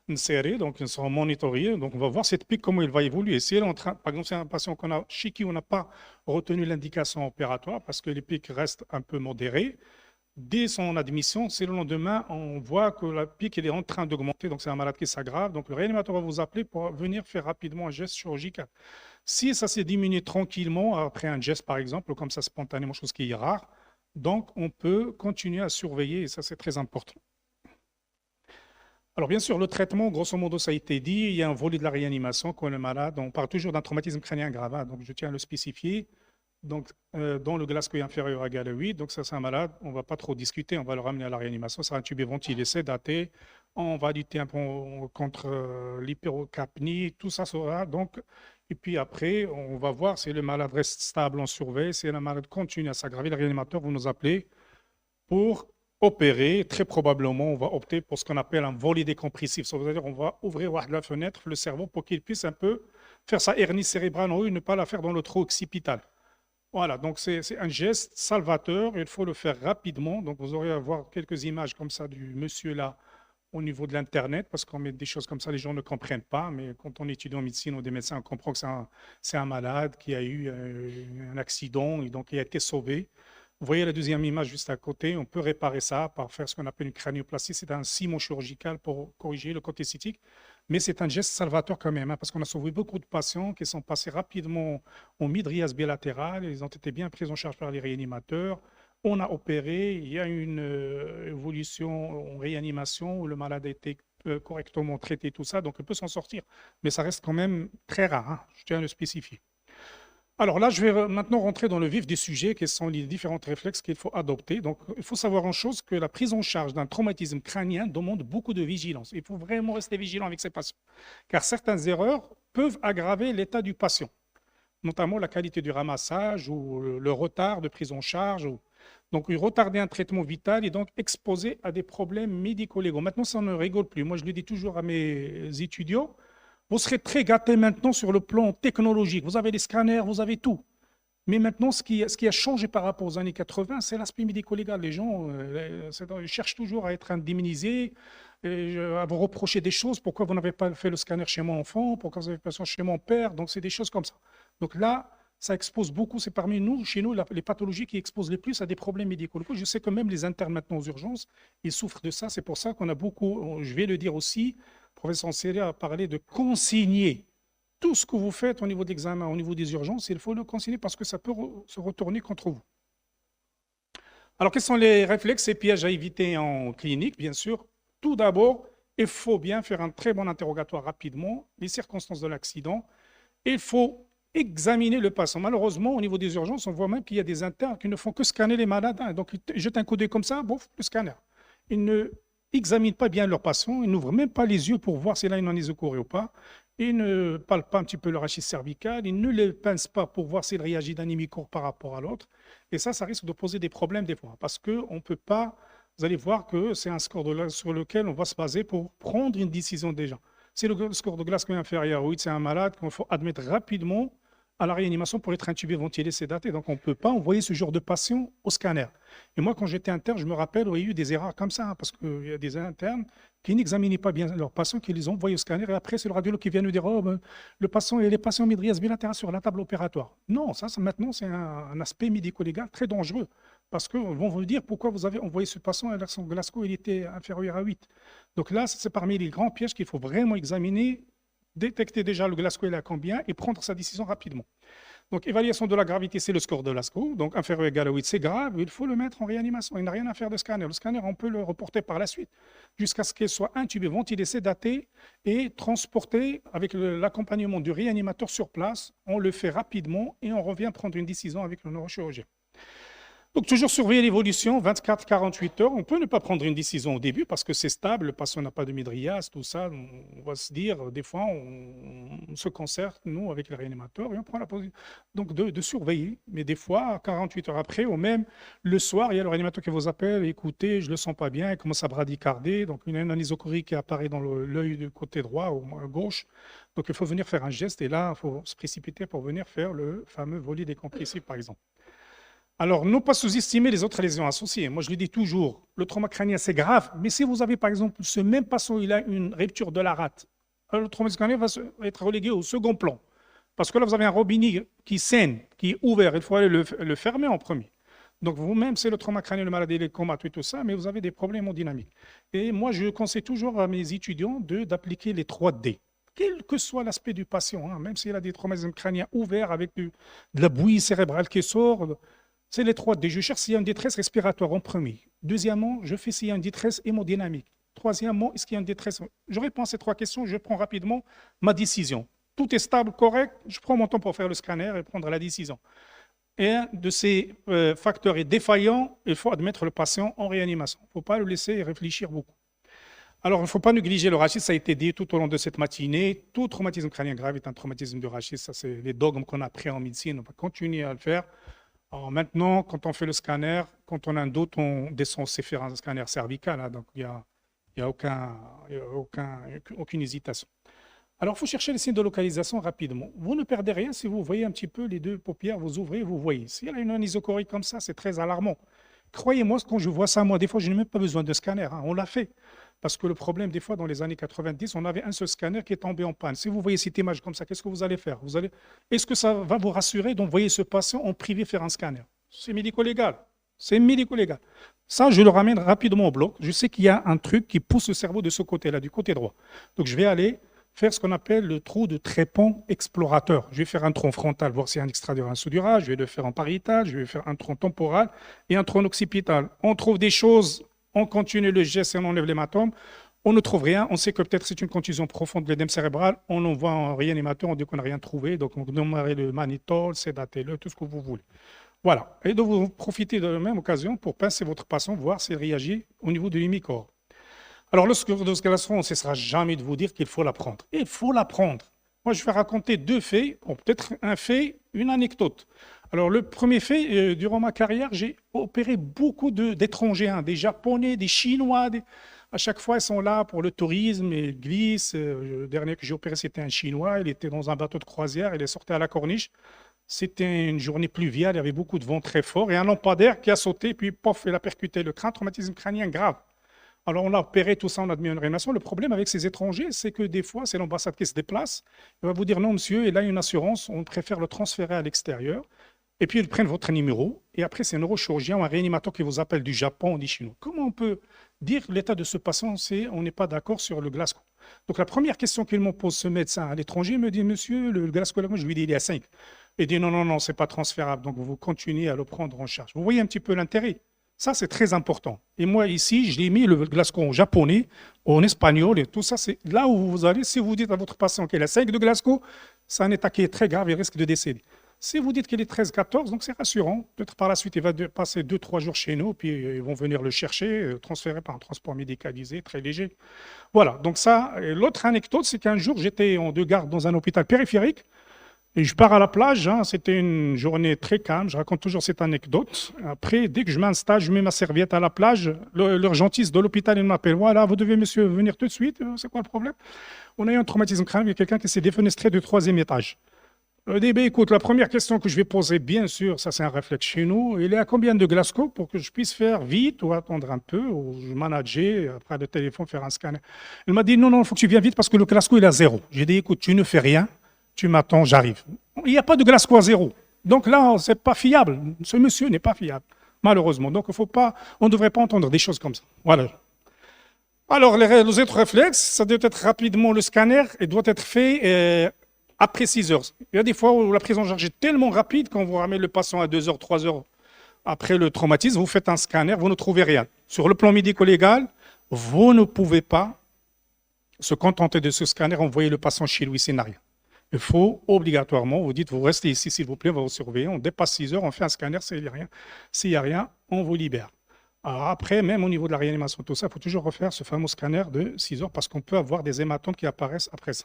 Nseri, donc ils sont monitorés. Donc on va voir cette pique, comment il va évoluer. Si elle est en train, par exemple, c'est un patient chez qui on n'a pas retenu l'indication opératoire parce que les pics restent un peu modérés. Dès son admission, c'est le lendemain, on voit que la pique elle est en train d'augmenter, donc c'est un malade qui s'aggrave. Donc le réanimateur va vous appeler pour venir faire rapidement un geste chirurgical. Si ça s'est diminué tranquillement après un geste, par exemple, comme ça spontanément, chose qui est rare, donc on peut continuer à surveiller et ça c'est très important. Alors bien sûr, le traitement, grosso modo, ça a été dit, il y a un volet de la réanimation quand le malade, on parle toujours d'un traumatisme crânien grave, donc je tiens à le spécifier. Donc, dans le glascoïde inférieur à galoïde, donc ça c'est un malade, on ne va pas trop discuter, on va le ramener à la réanimation, ça sera intubé, ventilé, sédaté, on va lutter un peu contre l'hypercapnie, tout ça sera donc, et puis après, on va voir si le malade reste stable, on surveille, si le malade continue à s'aggraver, le réanimateur va nous appeler pour opérer. Très probablement, on va opter pour ce qu'on appelle un volet décompressif, c'est-à-dire on va ouvrir la fenêtre, le cerveau, pour qu'il puisse un peu faire sa hernie cérébrale en haut et ne pas la faire dans le trou occipital. Voilà, donc c'est un geste salvateur, il faut le faire rapidement. Donc vous aurez à voir quelques images comme ça du monsieur là au niveau de l'Internet, parce qu'on met des choses comme ça, les gens ne comprennent pas, mais quand on étudie en médecine ou des médecins, on comprend que c'est un malade qui a eu un accident et donc il a été sauvé. Vous voyez la deuxième image juste à côté, on peut réparer ça par faire ce qu'on appelle une cranioplastie, c'est un ciment chirurgical pour corriger le côté cytique. Mais c'est un geste salvateur quand même, parce qu'on a sauvé beaucoup de patients qui sont passés rapidement en midriase bilatérale, ils ont été bien pris en charge par les réanimateurs. On a opéré, il y a une évolution en réanimation où le malade a été correctement traité, tout ça, donc il peut s'en sortir. Mais ça reste quand même très rare, je tiens à le spécifier. Alors là, je vais maintenant rentrer dans le vif du sujet, quels sont les différents réflexes qu'il faut adopter. Donc, il faut savoir une chose, que la prise en charge d'un traumatisme crânien demande beaucoup de vigilance. Il faut vraiment rester vigilant avec ces patients, car certaines erreurs peuvent aggraver l'état du patient, notamment la qualité du ramassage ou le retard de prise en charge. Donc, retarder un traitement vital est donc exposé à des problèmes médico-légaux. Maintenant, ça ne rigole plus. Moi, je le dis toujours à mes étudiants, vous serez très gâtés maintenant sur le plan technologique. Vous avez les scanners, vous avez tout. Mais maintenant, ce qui a changé par rapport aux années 80, c'est l'aspect médico-légal. Les gens ils cherchent toujours à être indemnisés, à vous reprocher des choses. Pourquoi vous n'avez pas fait le scanner chez mon enfant? Pourquoi vous n'avez pas fait chez mon père? Donc, c'est des choses comme ça. Donc là, ça expose beaucoup. C'est parmi nous, chez nous, les pathologies qui exposent les plus à des problèmes médicaux. Je sais que même les internes maintenant aux urgences, ils souffrent de ça. C'est pour ça qu'on a beaucoup, je vais le dire aussi, le professeur Anseri a parlé de consigner tout ce que vous faites au niveau de l'examen, au niveau des urgences, il faut le consigner parce que ça peut se retourner contre vous. Alors, quels sont les réflexes et pièges à éviter en clinique? Bien sûr, tout d'abord, il faut bien faire un très bon interrogatoire rapidement, les circonstances de l'accident. Il faut examiner le patient. Malheureusement, au niveau des urgences, on voit même qu'il y a des internes qui ne font que scanner les malades. Donc, ils jettent un coup d'œil comme ça, bouf, le scanner. Ils ne examinent pas bien leur patient, ils n'ouvrent même pas les yeux pour voir s'il a une anisocorie ou pas. il ne palpe pas un petit peu le rachis cervical, il ne le pince pas pour voir s'il réagit d'un hémicourt par rapport à l'autre. Et ça risque de poser des problèmes des fois, parce qu'on ne peut pas, vous allez voir que c'est un score sur lequel on va se baser pour prendre une décision déjà. Si le score de Glasgow est inférieur, oui, c'est un malade qu'il faut admettre rapidement à la réanimation pour être intubé, ventilé, sédaté. Donc, on ne peut pas envoyer ce genre de patient au scanner. Et moi, quand j'étais interne, je me rappelle, il y a eu des erreurs comme ça, parce qu'il y a des internes qui n'examinaient pas bien leurs patients, qui les ont envoyés au scanner, et après, c'est le radiologue qui vient nous dire, oh, ben, le patient et les patients midrias bilatérales sur la table opératoire. Non, maintenant, c'est un aspect médico-légal très dangereux, parce qu'ils vont vous dire pourquoi vous avez envoyé ce patient et son Glasgow, il était inférieur à 8. Donc là, c'est parmi les grands pièges qu'il faut vraiment examiner, détecter déjà le Glasgow il est à combien et prendre sa décision rapidement. Donc, évaluation de la gravité, c'est le score de Glasgow. Donc, inférieur ou égal à 8, c'est grave, il faut le mettre en réanimation. Il n'a rien à faire de scanner. Le scanner, on peut le reporter par la suite jusqu'à ce qu'il soit intubé, ventilé, sédaté et transporté avec l'accompagnement du réanimateur sur place. On le fait rapidement et on revient prendre une décision avec le neurochirurgien. Donc, toujours surveiller l'évolution, 24-48 heures. On peut ne pas prendre une décision au début parce que c'est stable, le patient n'a pas de midrias, tout ça. On va se dire, des fois, on se concerte, nous, avec le réanimateur, et on prend la position. Donc, de surveiller. Mais des fois, 48 heures après, ou même le soir, il y a le réanimateur qui vous appelle, écoutez, je ne le sens pas bien, il commence à bradycarder. Donc, une anisocorique qui apparaît dans l'œil du côté droit ou gauche. Donc, il faut venir faire un geste, et là, il faut se précipiter pour venir faire le fameux volet décompressif, par exemple. Alors, ne pas sous-estimer les autres lésions associées. Moi, je le dis toujours, le trauma crânien, c'est grave, mais si vous avez, par exemple, ce même patient, il a une rupture de la rate, le traumatisme crânien va être relégué au second plan. Parce que là, vous avez un robinet qui saigne, qui est ouvert, il faut aller le fermer en premier. Donc, vous-même, c'est le trauma crânien, le maladie, les comas, tout ça, mais vous avez des problèmes dynamiques. Et moi, je conseille toujours à mes étudiants d'appliquer les 3D. Quel que soit l'aspect du patient, hein, même s'il a des traumatismes crâniens ouverts avec de la bouillie cérébrale qui sort, c'est les 3D. Je cherche s'il y a une détresse respiratoire en premier. Deuxièmement, je fais s'il y a une détresse hémodynamique. Troisièmement, est-ce qu'il y a une détresse? Je réponds à ces 3 questions, je prends rapidement ma décision. Tout est stable, correct, je prends mon temps pour faire le scanner et prendre la décision. Et un de ces facteurs est défaillant, il faut admettre le patient en réanimation. Il ne faut pas le laisser réfléchir beaucoup. Alors, il ne faut pas négliger le rachis, ça a été dit tout au long de cette matinée. Tout traumatisme crânien grave est un traumatisme du rachis. Ça, c'est les dogmes qu'on a appris en médecine. On va continuer à le faire. Alors maintenant, quand on fait le scanner, quand on a un doute, on descend faire un scanner cervical. Hein, donc, il n'y a aucune hésitation. Alors, il faut chercher les signes de localisation rapidement. Vous ne perdez rien si vous voyez un petit peu les 2 paupières, vous ouvrez, vous voyez. S'il y a une anisocorique comme ça, c'est très alarmant. Croyez-moi, quand je vois ça, moi, des fois, je n'ai même pas besoin de scanner. Hein, on l'a fait. Parce que le problème, des fois, dans les années 90, on avait un seul scanner qui est tombé en panne. Si vous voyez cette image comme ça, qu'est-ce que vous allez faire? Est-ce que ça va vous rassurer d'envoyer ce patient en privé faire un scanner? C'est médico-légal. C'est médico-légal. Ça, je le ramène rapidement au bloc. Je sais qu'il y a un truc qui pousse le cerveau de ce côté-là, du côté droit. Donc, je vais aller faire ce qu'on appelle le trou de trépan explorateur. Je vais faire un tronc frontal, voir s'il y a un extradural, un sous-dural. Je vais le faire en pariétal. Je vais faire un tronc temporal et un tronc occipital. On trouve des choses. On continue le geste et on enlève l'hématome. On ne trouve rien. On sait que peut-être c'est une contusion profonde de l'édème cérébral. On l'envoie en réanimateur. On dit qu'on n'a rien trouvé. Donc, on demande le manitol, sédatez-le, tout ce que vous voulez. Voilà. Et de vous profiter de la même occasion pour pincer votre patient, voir s'il réagit au niveau de l'hémicorps. Alors, le score de Glasgow, on ne cessera jamais de vous dire qu'il faut l'apprendre. Il faut l'apprendre. Moi, je vais raconter 2 faits, ou peut-être un fait, une anecdote. Alors, le premier fait, durant ma carrière, j'ai opéré beaucoup d'étrangers, hein, des Japonais, des Chinois. À chaque fois, ils sont là pour le tourisme, ils glissent. Le dernier que j'ai opéré, c'était un Chinois. Il était dans un bateau de croisière, il est sorti à la corniche. C'était une journée pluviale, il y avait beaucoup de vent très fort et un lampadaire qui a sauté, puis pof, il a percuté le crâne, traumatisme crânien grave. Alors, on a opéré tout ça, on a admis une réanimation. Le problème avec ces étrangers, c'est que des fois, c'est l'ambassade qui se déplace. Il va vous dire non, monsieur, il a une assurance, on préfère le transférer à l'extérieur. Et puis, ils prennent votre numéro. Et après, c'est un neurochirurgien ou un réanimateur qui vous appelle du Japon ou du Chinois. Comment on peut dire l'état de ce patient, c'est on n'est pas d'accord sur le Glasgow? Donc, la première question qu'il me pose, ce médecin à l'étranger, il me dit, monsieur, le Glasgow, je lui dis, il est à 5. Il dit, non, c'est pas transférable. Donc, vous continuez à le prendre en charge. Vous voyez un petit peu l'intérêt? Ça, c'est très important. Et moi, ici, je l'ai mis le Glasgow en japonais, en espagnol, et tout ça, c'est là où vous allez. Si vous dites à votre patient qu'il a 5 de Glasgow, c'est un état qui est très grave, il risque de décéder. Si vous dites qu'il est 13-14, donc c'est rassurant. Peut-être par la suite, il va passer 2-3 jours chez nous, puis ils vont venir le chercher, transféré par un transport médicalisé très léger. Voilà, donc ça. Et l'autre anecdote, c'est qu'un jour, j'étais en deux gardes dans un hôpital périphérique, et je pars à la plage, hein, c'était une journée très calme, je raconte toujours cette anecdote. Après, dès que je m'installe, je mets ma serviette à la plage, l'urgentiste de l'hôpital, il m'appelle, voilà, vous devez, monsieur, venir tout de suite, c'est quoi le problème? On a eu un traumatisme crânien, il y a quelqu'un qui s'est défenestré du 3e étage. Je dis, ben, écoute, la première question que je vais poser, bien sûr, ça c'est un réflexe chez nous, il est à combien de Glasgow pour que je puisse faire vite ou attendre un peu, ou je manager, après le téléphone, faire un scanner. Il m'a dit, non, il faut que tu viennes vite parce que le Glasgow, il est à 0. J'ai dit, écoute, tu ne fais rien. Tu m'attends, j'arrive. Il n'y a pas de Glasgow à 0. Donc là, c'est pas fiable. Ce monsieur n'est pas fiable, malheureusement. Donc on ne devrait pas entendre des choses comme ça. Voilà. Alors, les autres réflexes, ça doit être rapidement le scanner et doit être fait après 6 heures. Il y a des fois où la prise en charge est tellement rapide quand vous ramenez le patient à 2 heures, 3 heures après le traumatisme, vous faites un scanner, vous ne trouvez rien. Sur le plan médico-légal, vous ne pouvez pas se contenter de ce scanner, envoyer le patient chez lui, c'est rien. Il faut obligatoirement, vous dites, vous restez ici, s'il vous plaît, on va vous surveiller. On dépasse 6 heures, on fait un scanner, s'il n'y a rien, on vous libère. Alors après, même au niveau de la réanimation, tout ça, il faut toujours refaire ce fameux scanner de 6 heures parce qu'on peut avoir des hématomes qui apparaissent après ça.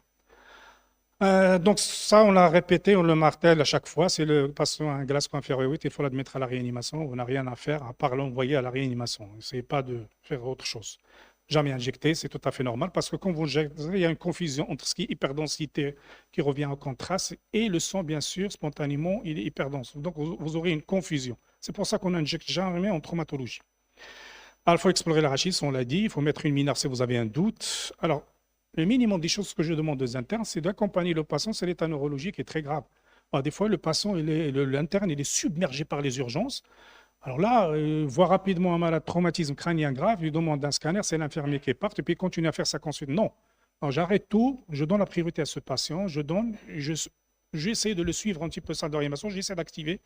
Donc ça, on l'a répété, on le martèle à chaque fois. C'est le patient à un Glasgow inférieur 8, il faut l'admettre à la réanimation. On n'a rien à faire à part l'envoyer à la réanimation. N'essayez pas de faire autre chose. Jamais injecté, c'est tout à fait normal parce que quand vous injectez, il y a une confusion entre ce qui est hyperdensité qui revient en contraste et le sang, bien sûr, spontanément, il est hyperdense. Donc vous aurez une confusion. C'est pour ça qu'on n'injecte jamais en traumatologie. Alors il faut explorer la rachis, on l'a dit, il faut mettre une mineure si vous avez un doute. Alors, le minimum des choses que je demande aux internes, c'est d'accompagner le patient, c'est l'état neurologique qui est très grave. Alors, des fois, le patient, l'interne, il est submergé par les urgences. Alors là, voir rapidement un malade traumatisme crânien grave, lui demande un scanner, c'est l'infirmier qui part, et puis il continue à faire sa consulte. Non. Alors j'arrête tout, je donne la priorité à ce patient, j'essaie de le suivre un petit peu ça de réanimation, j'essaie d'activer,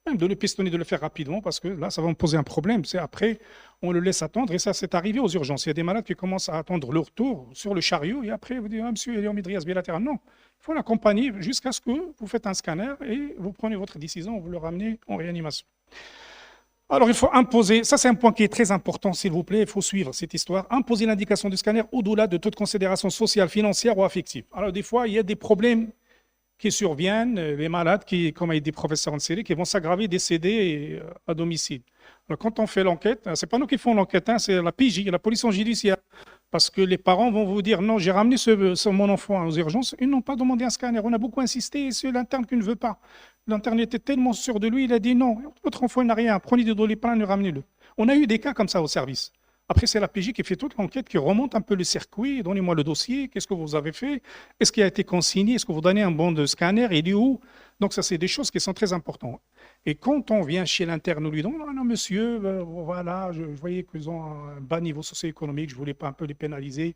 même de le pistonner, de le faire rapidement, parce que là, ça va me poser un problème. C'est après, on le laisse attendre, et ça, c'est arrivé aux urgences. Il y a des malades qui commencent à attendre leur tour sur le chariot, et après, vous dites, ah, monsieur, il est en midriase bilatérale. Non, il faut l'accompagner jusqu'à ce que vous faites un scanner, et vous prenez votre décision, vous le ramenez en réanimation. Alors, il faut imposer, ça c'est un point qui est très important, s'il vous plaît, il faut suivre cette histoire, imposer l'indication du scanner au-delà de toute considération sociale, financière ou affective. Alors, des fois, il y a des problèmes qui surviennent, les malades, comme a dit des professeurs en série, qui vont s'aggraver, décéder à domicile. Alors, quand on fait l'enquête, ce n'est pas nous qui font l'enquête, hein, c'est la PJ, la police judiciaire. Parce que les parents vont vous dire, non, j'ai ramené mon enfant aux urgences, ils n'ont pas demandé un scanner. On a beaucoup insisté, et c'est l'interne qui ne veut pas. L'interne était tellement sûr de lui, il a dit non, votre enfant n'a rien, prenez du doliprane et ramenez-le. On a eu des cas comme ça au service. Après, c'est la PJ qui fait toute l'enquête, qui remonte un peu le circuit, donnez-moi le dossier, qu'est-ce que vous avez fait, est-ce qu'il a été consigné, est-ce que vous donnez un bon de scanner, il est où? Donc ça, c'est des choses qui sont très importantes. Et quand on vient chez l'interne, on lui dit, non, monsieur, voilà, je voyais qu'ils ont un bas niveau socio-économique, je ne voulais pas un peu les pénaliser.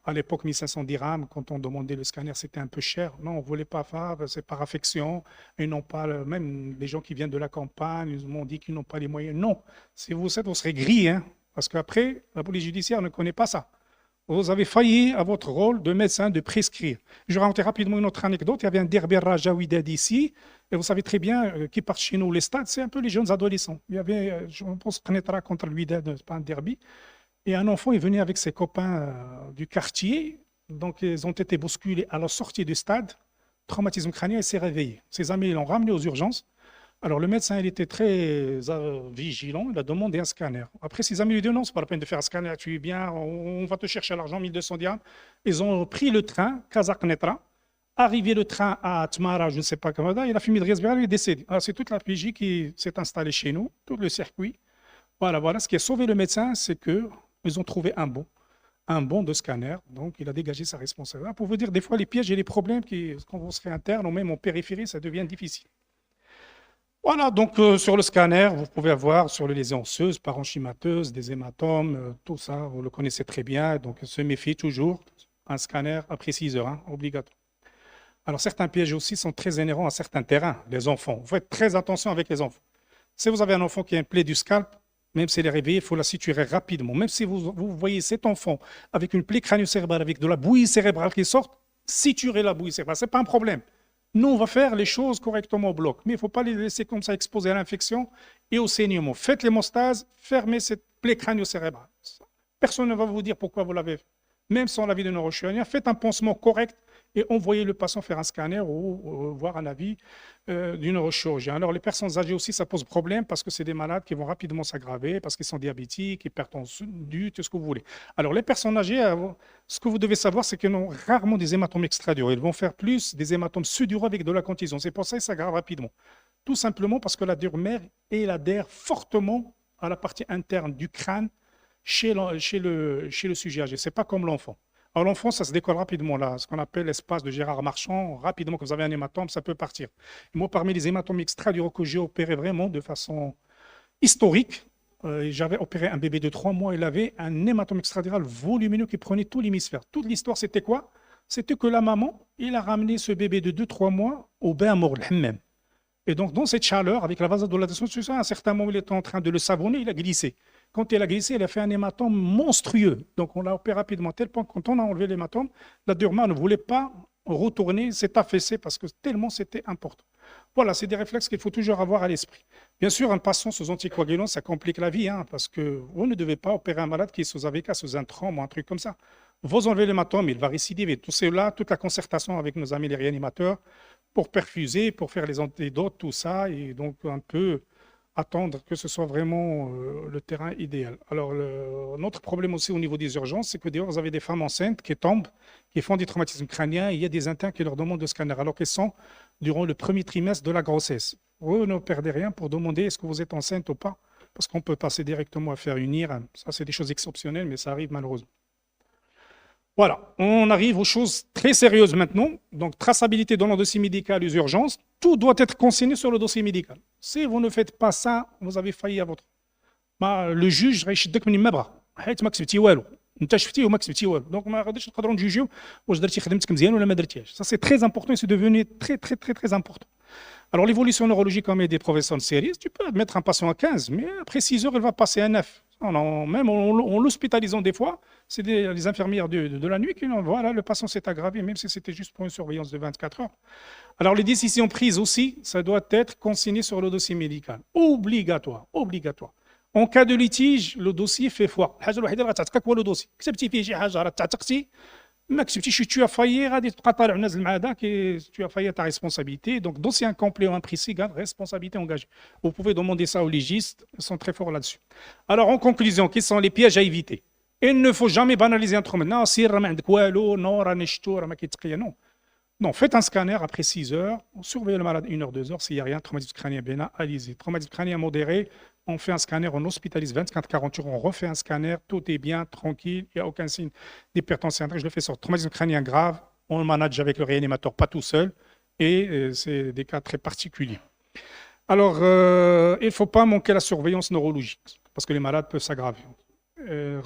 À l'époque, 1500 dirhams, quand on demandait le scanner, c'était un peu cher. Non, on ne voulait pas faire, c'est par affection. Et non pas, même les gens qui viennent de la campagne, ils m'ont dit qu'ils n'ont pas les moyens. Non, si vous êtes, vous serez grillé, hein, parce qu'après, la police judiciaire ne connaît pas ça. Vous avez failli à votre rôle de médecin de prescrire. Je vais raconter rapidement une autre anecdote. Il y avait un Derbera Jaouidad ici, et vous savez très bien qui part chez nous, les stades, c'est un peu les jeunes adolescents. Il y avait, je pense, Knetra contre l'Ouidad, c'est pas un derby. Et un enfant est venu avec ses copains du quartier, donc ils ont été bousculés à la sortie du stade, traumatisme crânien, il s'est réveillé. Ses amis l'ont ramené aux urgences. Alors le médecin, il était très vigilant, il a demandé un scanner. Après, ses amis lui ont dit non, c'est pas la peine de faire un scanner, tu es bien, on va te chercher l'argent, 1200 dirhams. Ils ont pris le train, Kazakh-Netra, arrivé le train à Tmara, je ne sais pas comment, il a fumé de Riesberg, il est décédé. Alors c'est toute la PJ qui s'est installée chez nous, tout le circuit. Voilà, ce qui a sauvé le médecin, c'est qu'ils ont trouvé un bon de scanner, donc il a dégagé sa responsabilité. Pour vous dire, des fois, les pièges et les problèmes, quand vous serez interne ou même en périphérie, ça devient difficile. Voilà, donc sur le scanner, vous pouvez avoir sur les lésions osseuses, parenchymateuses, des hématomes, tout ça, vous le connaissez très bien, donc se méfiez toujours, un scanner après 6 heures, hein, obligatoire. Alors certains pièges aussi sont très inhérents à certains terrains, les enfants. Vous faites très attention avec les enfants. Si vous avez un enfant qui a un plaie du scalp, même s'il est réveillé, il faut la situer rapidement. Même si vous voyez cet enfant avec une plaie crânio-cérébrale, avec de la bouillie cérébrale qui sort, situez la bouillie cérébrale. Ce n'est pas un problème. Nous, on va faire les choses correctement au bloc, mais il ne faut pas les laisser comme ça exposer à l'infection et au saignement. Faites l'hémostase, fermez cette plaie crânio-cérébrale. Personne ne va vous dire pourquoi vous l'avez fait. Même sans l'avis de neurochirurgien, faites un pansement correct et envoyez le patient faire un scanner ou voir un avis du neurochirurgien. Alors, les personnes âgées aussi, ça pose problème parce que c'est des malades qui vont rapidement s'aggraver, parce qu'ils sont diabétiques, hypertendus, tout ce que vous voulez. Alors, les personnes âgées, ce que vous devez savoir, c'est qu'elles ont rarement des hématomes extraduraux. Ils vont faire plus des hématomes suduraux avec de la contusion. C'est pour ça que ça s'aggrave rapidement. Tout simplement parce que la dure mère, elle adhère fortement à la partie interne du crâne chez le sujet âgé. Ce n'est pas comme l'enfant. Alors l'enfant, ça se décolle rapidement, là, ce qu'on appelle l'espace de Gérard Marchand. Rapidement, quand vous avez un hématome, ça peut partir. Et moi, parmi les hématomes extraduraux que j'ai opérés vraiment de façon historique, j'avais opéré un bébé de 3 mois, il avait un hématome extradural volumineux qui prenait tout l'hémisphère. Toute l'histoire, c'était quoi? C'était que la maman, il a ramené ce bébé de 2-3 mois au bain mort, le hammam. Et donc, dans cette chaleur, avec la vasodilatation, à un certain moment, il était en train de le savonner, il a glissé. Quand il a glissé, il a fait un hématome monstrueux. Donc, on l'a opéré rapidement. Tel point, quand on a enlevé l'hématome, la Durma ne voulait pas retourner, s'est affaissé parce que tellement c'était important. Voilà, c'est des réflexes qu'il faut toujours avoir à l'esprit. Bien sûr, un patient sous anticoagulant, ça complique la vie, parce que vous ne devez pas opérer un malade qui est sous AVK, sous un trauma ou un truc comme ça. Vous enlevez l'hématome, il va récidiver. Tout cela, toute la concertation avec nos amis les réanimateurs pour perfuser, pour faire les antidotes, tout ça, et donc un peu attendre que ce soit vraiment le terrain idéal. Alors, notre problème aussi au niveau des urgences, c'est que dehors, vous avez des femmes enceintes qui tombent, qui font des traumatismes crâniens, et il y a des internes qui leur demandent de scanner, alors qu'elles sont durant le premier trimestre de la grossesse. Vous ne perdez rien pour demander est-ce que vous êtes enceinte ou pas, parce qu'on peut passer directement à faire une IR. Ça, c'est des choses exceptionnelles, mais ça arrive malheureusement. Voilà, on arrive aux choses très sérieuses maintenant. Donc, traçabilité dans le dossier médical, les urgences, tout doit être consigné sur le dossier médical. Si vous ne faites pas ça, vous avez failli à votre. Le juge غيشدك من المبرة حيت ما كسبتي والو انت شفتي وما كسبتي والو دونك ما غاديش نقدروا نجوجيو واش درتي خدمتك مزيان ولا ما درتيهاش. Ça c'est très important et c'est devenu très important. Alors l'évolution neurologique comme des professeurs de série, tu peux mettre un patient à 15, mais après 6 heures, il va passer à 9. Même en l'hospitalisant des fois, c'est les infirmières de la nuit qui disent voilà, le patient s'est aggravé, même si c'était juste pour une surveillance de 24 heures. Alors les décisions prises aussi, ça doit être consigné sur le dossier médical. Obligatoire. En cas de litige, le dossier fait foi. الحاجة الوحيدة اللي غتعتقك هو le dossier. كتبتي فيه شي حاجة راه تعتقتي ما كتبتيش tu as failli غادي تبقى طالع نازل مع هذاك tu as failli à ta responsabilité. Donc dossier incomplet ou imprécis, responsabilité engagée. Vous pouvez demander ça aux légistes, ils sont très forts là-dessus. Alors en conclusion, quels sont les pièges à éviter? Il ne faut jamais banaliser un trauma. Non, si راه ما عندك والو, non راه نشتو, راه ما كيتقيا, non. Non, faites un scanner après 6 heures, surveillez le malade 1 heure, 2 heures, s'il n'y a rien, traumatisme crânien bénin, allez-y. Traumatisme crânien modéré, on fait un scanner, on hospitalise 24-40 heures, on refait un scanner, tout est bien, tranquille, il n'y a aucun signe d'hypertension. Je le fais sur traumatisme crânien grave, on le manage avec le réanimateur, pas tout seul, et c'est des cas très particuliers. Alors, il ne faut pas manquer la surveillance neurologique, parce que les malades peuvent s'aggraver.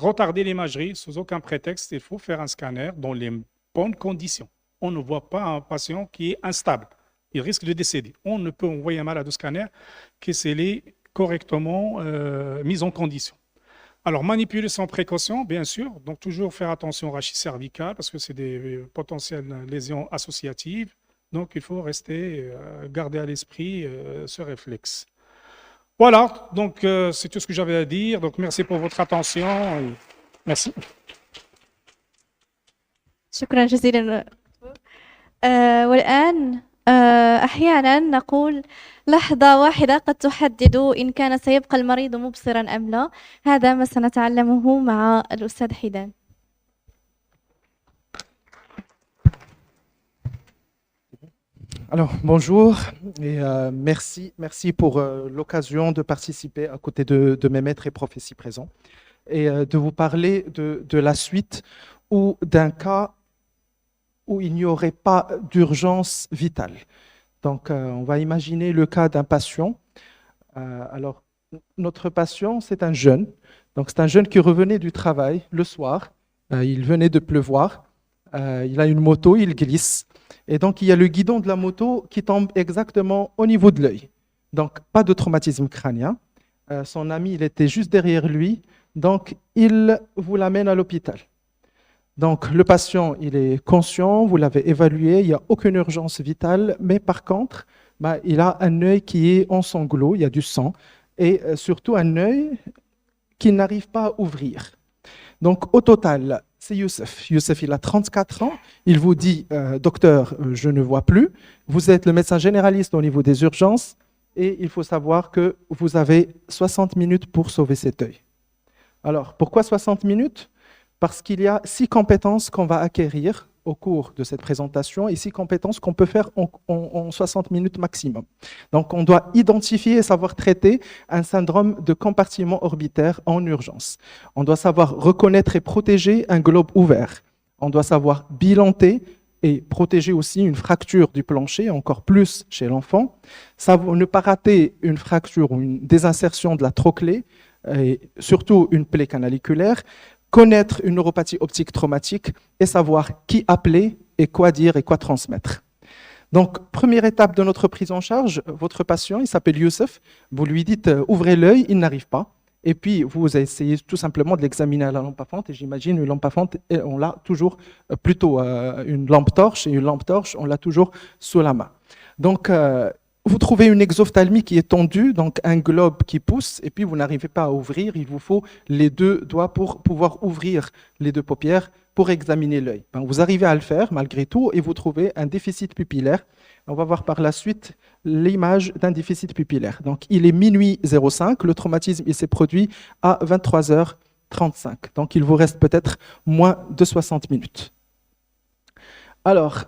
Retarder l'imagerie sous aucun prétexte, il faut faire un scanner dans les bonnes conditions. On ne voit pas un patient qui est instable. Il risque de décéder. On ne peut envoyer un malade au scanner que s'il est correctement mis en condition. Alors, manipuler sans précaution, bien sûr. Donc, toujours faire attention au rachis cervical parce que c'est des potentielles lésions associatives. Donc, il faut rester, garder à l'esprit ce réflexe. Voilà, donc c'est tout ce que j'avais à dire. Donc, merci pour votre attention. Merci. شكرا جزيلا. والآن أحيانا نقول لحظة واحدة قد تحدد إن كان سيبقى المريض مبصرا أم لا. هذا ما سنتعلمه مع الأستاذ حيدان. Alors, bonjour et merci pour l'occasion de participer à côté de mes maîtres et profs ici présents et de vous parler de la suite ou d'un cas où il n'y aurait pas d'urgence vitale. Donc, on va imaginer le cas d'un patient. Alors, notre patient, c'est un jeune. Donc, c'est un jeune qui revenait du travail le soir. Il venait de pleuvoir. Il a une moto, il glisse. Et donc, il y a le guidon de la moto qui tombe exactement au niveau de l'œil. Donc, pas de traumatisme crânien. Son ami, il était juste derrière lui. Donc, il vous l'amène à l'hôpital. Donc, le patient, il est conscient, vous l'avez évalué, il n'y a aucune urgence vitale, mais par contre, il a un œil qui est en sanglots, il y a du sang, et surtout un œil qui n'arrive pas à ouvrir. Donc, au total, c'est Youssef. Youssef, il a 34 ans. Il vous dit, docteur, je ne vois plus. Vous êtes le médecin généraliste au niveau des urgences et il faut savoir que vous avez 60 minutes pour sauver cet œil. Alors, pourquoi 60 minutes? Parce qu'il y a 6 compétences qu'on va acquérir au cours de cette présentation et 6 compétences qu'on peut faire en 60 minutes maximum. Donc, on doit identifier et savoir traiter un syndrome de compartiment orbitaire en urgence. On doit savoir reconnaître et protéger un globe ouvert. On doit savoir bilanter et protéger aussi une fracture du plancher, encore plus chez l'enfant. Ne pas rater une fracture ou une désinsertion de la trochlée, et surtout une plaie canaliculaire. Connaître une neuropathie optique traumatique et savoir qui appeler et quoi dire et quoi transmettre. Donc, première étape de notre prise en charge, votre patient, il s'appelle Youssef, vous lui dites « ouvrez l'œil », il n'arrive pas. Et puis, vous essayez tout simplement de l'examiner à la lampe à fente. Et j'imagine une lampe à fente, on l'a toujours, plutôt une lampe torche, et une lampe torche, on l'a toujours sous la main. Donc, vous trouvez une exophtalmie qui est tendue, donc un globe qui pousse, et puis vous n'arrivez pas à ouvrir. Il vous faut les 2 doigts pour pouvoir ouvrir les 2 paupières pour examiner l'œil. Vous arrivez à le faire malgré tout, et vous trouvez un déficit pupillaire. On va voir par la suite l'image d'un déficit pupillaire. Donc, il est minuit 05, le traumatisme il s'est produit à 23h35. Donc, il vous reste peut-être moins de 60 minutes. Alors,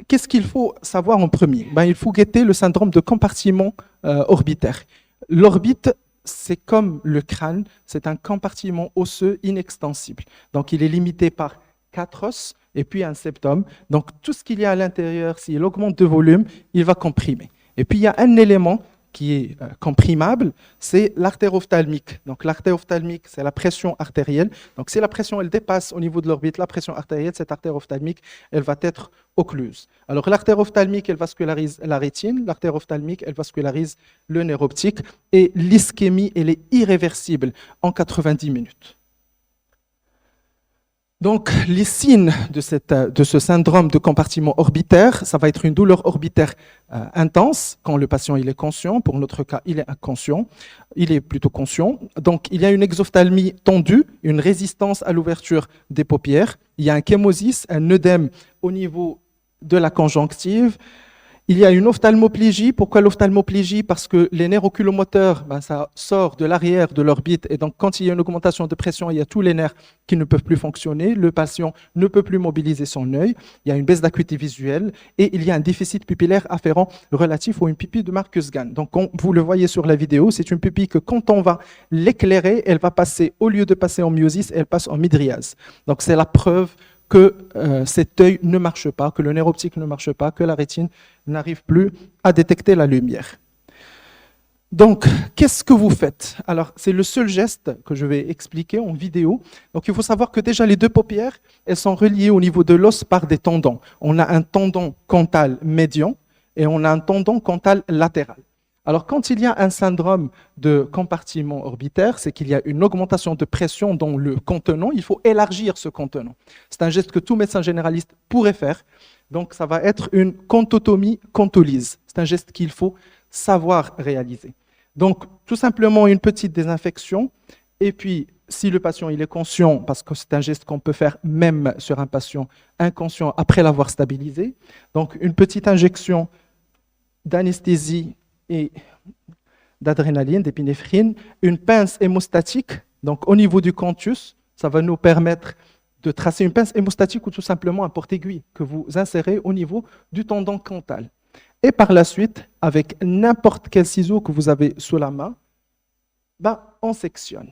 qu'est-ce qu'il faut savoir en premier? Il faut guetter le syndrome de compartiment orbitaire. L'orbite, c'est comme le crâne, c'est un compartiment osseux inextensible. Donc, il est limité par 4 os et puis un septum. Donc, tout ce qu'il y a à l'intérieur, s'il augmente de volume, il va comprimer. Et puis, il y a un élément qui est comprimable, c'est l'artère ophtalmique. Donc, l'artère ophtalmique, c'est la pression artérielle. Donc, si la pression, elle dépasse au niveau de l'orbite, la pression artérielle, cette artère ophtalmique, elle va être occluse. Alors, l'artère ophtalmique, elle vascularise la rétine. L'artère ophtalmique, elle vascularise le nerf optique. Et l'ischémie, elle est irréversible en 90 minutes. Donc, les signes de ce syndrome de compartiment orbitaire, ça va être une douleur orbitaire intense quand le patient il est conscient. Pour notre cas, il est inconscient. Il est plutôt conscient. Donc, il y a une exophtalmie tendue, une résistance à l'ouverture des paupières. Il y a un chémosis, un œdème au niveau de la conjonctive. Il y a une ophtalmoplégie. Pourquoi l'ophtalmoplégie? Parce que les nerfs oculomoteurs, ça sort de l'arrière de l'orbite. Et donc, quand il y a une augmentation de pression, il y a tous les nerfs qui ne peuvent plus fonctionner. Le patient ne peut plus mobiliser son œil. Il y a une baisse d'acuité visuelle. Et il y a un déficit pupillaire afférent relatif ou une pupille de Marcus Gann. Donc, vous le voyez sur la vidéo, c'est une pupille que quand on va l'éclairer, elle va passer, au lieu de passer en myosis, elle passe en mydriase. Donc, c'est la preuve que cet œil ne marche pas, que le nerf optique ne marche pas, que la rétine n'arrive plus à détecter la lumière. Donc, qu'est-ce que vous faites? Alors, c'est le seul geste que je vais expliquer en vidéo. Donc, il faut savoir que déjà, les 2 paupières, elles sont reliées au niveau de l'os par des tendons. On a un tendon cantal médian et on a un tendon cantal latéral. Alors, quand il y a un syndrome de compartiment orbitaire, c'est qu'il y a une augmentation de pression dans le contenant. Il faut élargir ce contenant. C'est un geste que tout médecin généraliste pourrait faire. Donc, ça va être une contotomie contolyse. C'est un geste qu'il faut savoir réaliser. Donc, tout simplement une petite désinfection. Et puis, si le patient il est conscient, parce que c'est un geste qu'on peut faire même sur un patient inconscient après l'avoir stabilisé, donc une petite injection d'anesthésie et d'adrénaline, d'épinéphrine, une pince hémostatique, donc au niveau du canthus, ça va nous permettre de tracer une pince hémostatique ou tout simplement un porte-aiguille que vous insérez au niveau du tendon cantal. Et par la suite, avec n'importe quel ciseau que vous avez sous la main, on sectionne.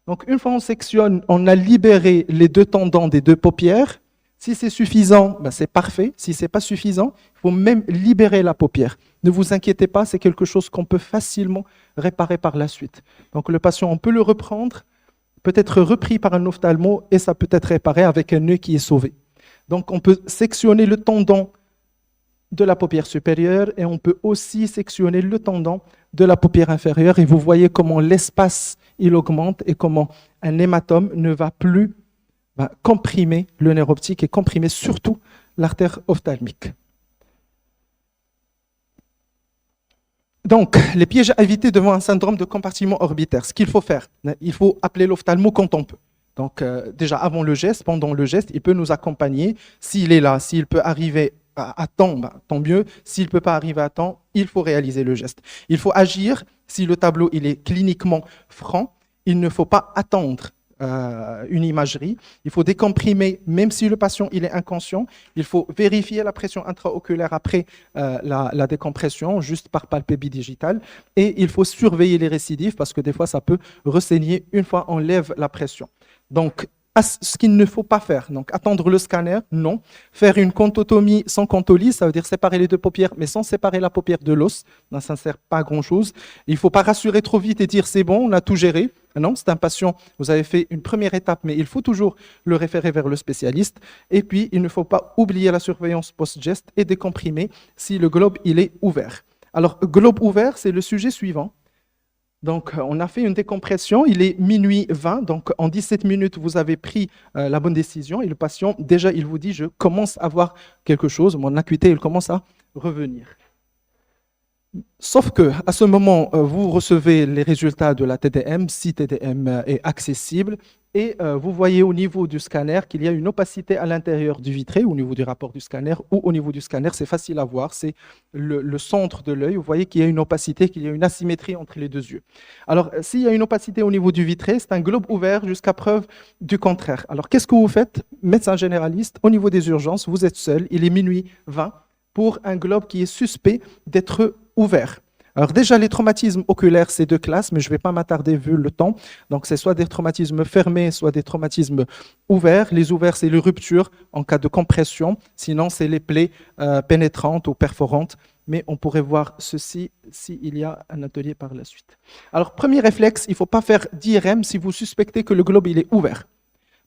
Donc une fois on sectionne, on a libéré les 2 tendons des 2 paupières. Si c'est suffisant, c'est parfait. Si ce n'est pas suffisant, il faut même libérer la paupière. Ne vous inquiétez pas, c'est quelque chose qu'on peut facilement réparer par la suite. Donc le patient, on peut le reprendre, peut être repris par un ophtalmo et ça peut être réparé avec un œil qui est sauvé. Donc on peut sectionner le tendon de la paupière supérieure et on peut aussi sectionner le tendon de la paupière inférieure et vous voyez comment l'espace il augmente et comment un hématome ne va plus comprimer le nerf optique et comprimer surtout l'artère ophtalmique. Donc, les pièges à éviter devant un syndrome de compartiment orbitaire. Ce qu'il faut faire, il faut appeler l'ophtalmo quand on peut. Donc, déjà avant le geste, pendant le geste, il peut nous accompagner. S'il est là, s'il peut arriver à temps, tant mieux. S'il ne peut pas arriver à temps, il faut réaliser le geste. Il faut agir si le tableau il est cliniquement franc. Il ne faut pas attendre une imagerie. Il faut décomprimer, même si le patient il est inconscient. Il faut vérifier la pression intraoculaire après la décompression, juste par palpé bidigital. Et il faut surveiller les récidives parce que des fois, ça peut ressaigner une fois on lève la pression. Donc, ce qu'il ne faut pas faire. Donc, attendre le scanner, non. Faire une contotomie sans contolyse, ça veut dire séparer les deux paupières, mais sans séparer la paupière de l'os. Ça ne sert pas à grand-chose. Il ne faut pas rassurer trop vite et dire c'est bon, on a tout géré. Non, c'est un patient, vous avez fait une première étape, mais il faut toujours le référer vers le spécialiste. Et puis, il ne faut pas oublier la surveillance post-geste et décomprimer si le globe il est ouvert. Alors, globe ouvert, c'est le sujet suivant. Donc, on a fait une décompression, il est minuit 20, donc en 17 minutes, vous avez pris la bonne décision et le patient, déjà, il vous dit, je commence à voir quelque chose, mon acuité, il commence à revenir. Sauf que à ce moment, vous recevez les résultats de la TDM, si TDM est accessible, et vous voyez au niveau du scanner qu'il y a une opacité à l'intérieur du vitré, au niveau du rapport du scanner, ou au niveau du scanner, c'est facile à voir, c'est le centre de l'œil, vous voyez qu'il y a une opacité, qu'il y a une asymétrie entre les deux yeux. Alors, s'il y a une opacité au niveau du vitré, c'est un globe ouvert jusqu'à preuve du contraire. Alors, qu'est-ce que vous faites, médecin généraliste, au niveau des urgences, vous êtes seul, il est minuit 20, pour un globe qui est suspect d'être ouvert. Alors déjà, les traumatismes oculaires, c'est deux classes, mais je ne vais pas m'attarder vu le temps. Donc, c'est soit des traumatismes fermés, soit des traumatismes ouverts. Les ouverts, c'est les ruptures en cas de compression. Sinon, c'est les plaies pénétrantes ou perforantes. Mais on pourrait voir ceci s'il y a un atelier par la suite. Alors, premier réflexe, il ne faut pas faire d'IRM si vous suspectez que le globe il est ouvert.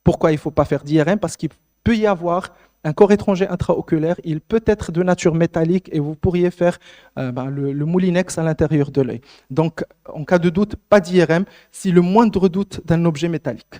Pourquoi il ne faut pas faire d'IRM? Parce qu'il peut y avoir un corps étranger intraoculaire, il peut être de nature métallique et vous pourriez faire le moulinex à l'intérieur de l'œil. Donc, en cas de doute, pas d'IRM, si le moindre doute d'un objet métallique.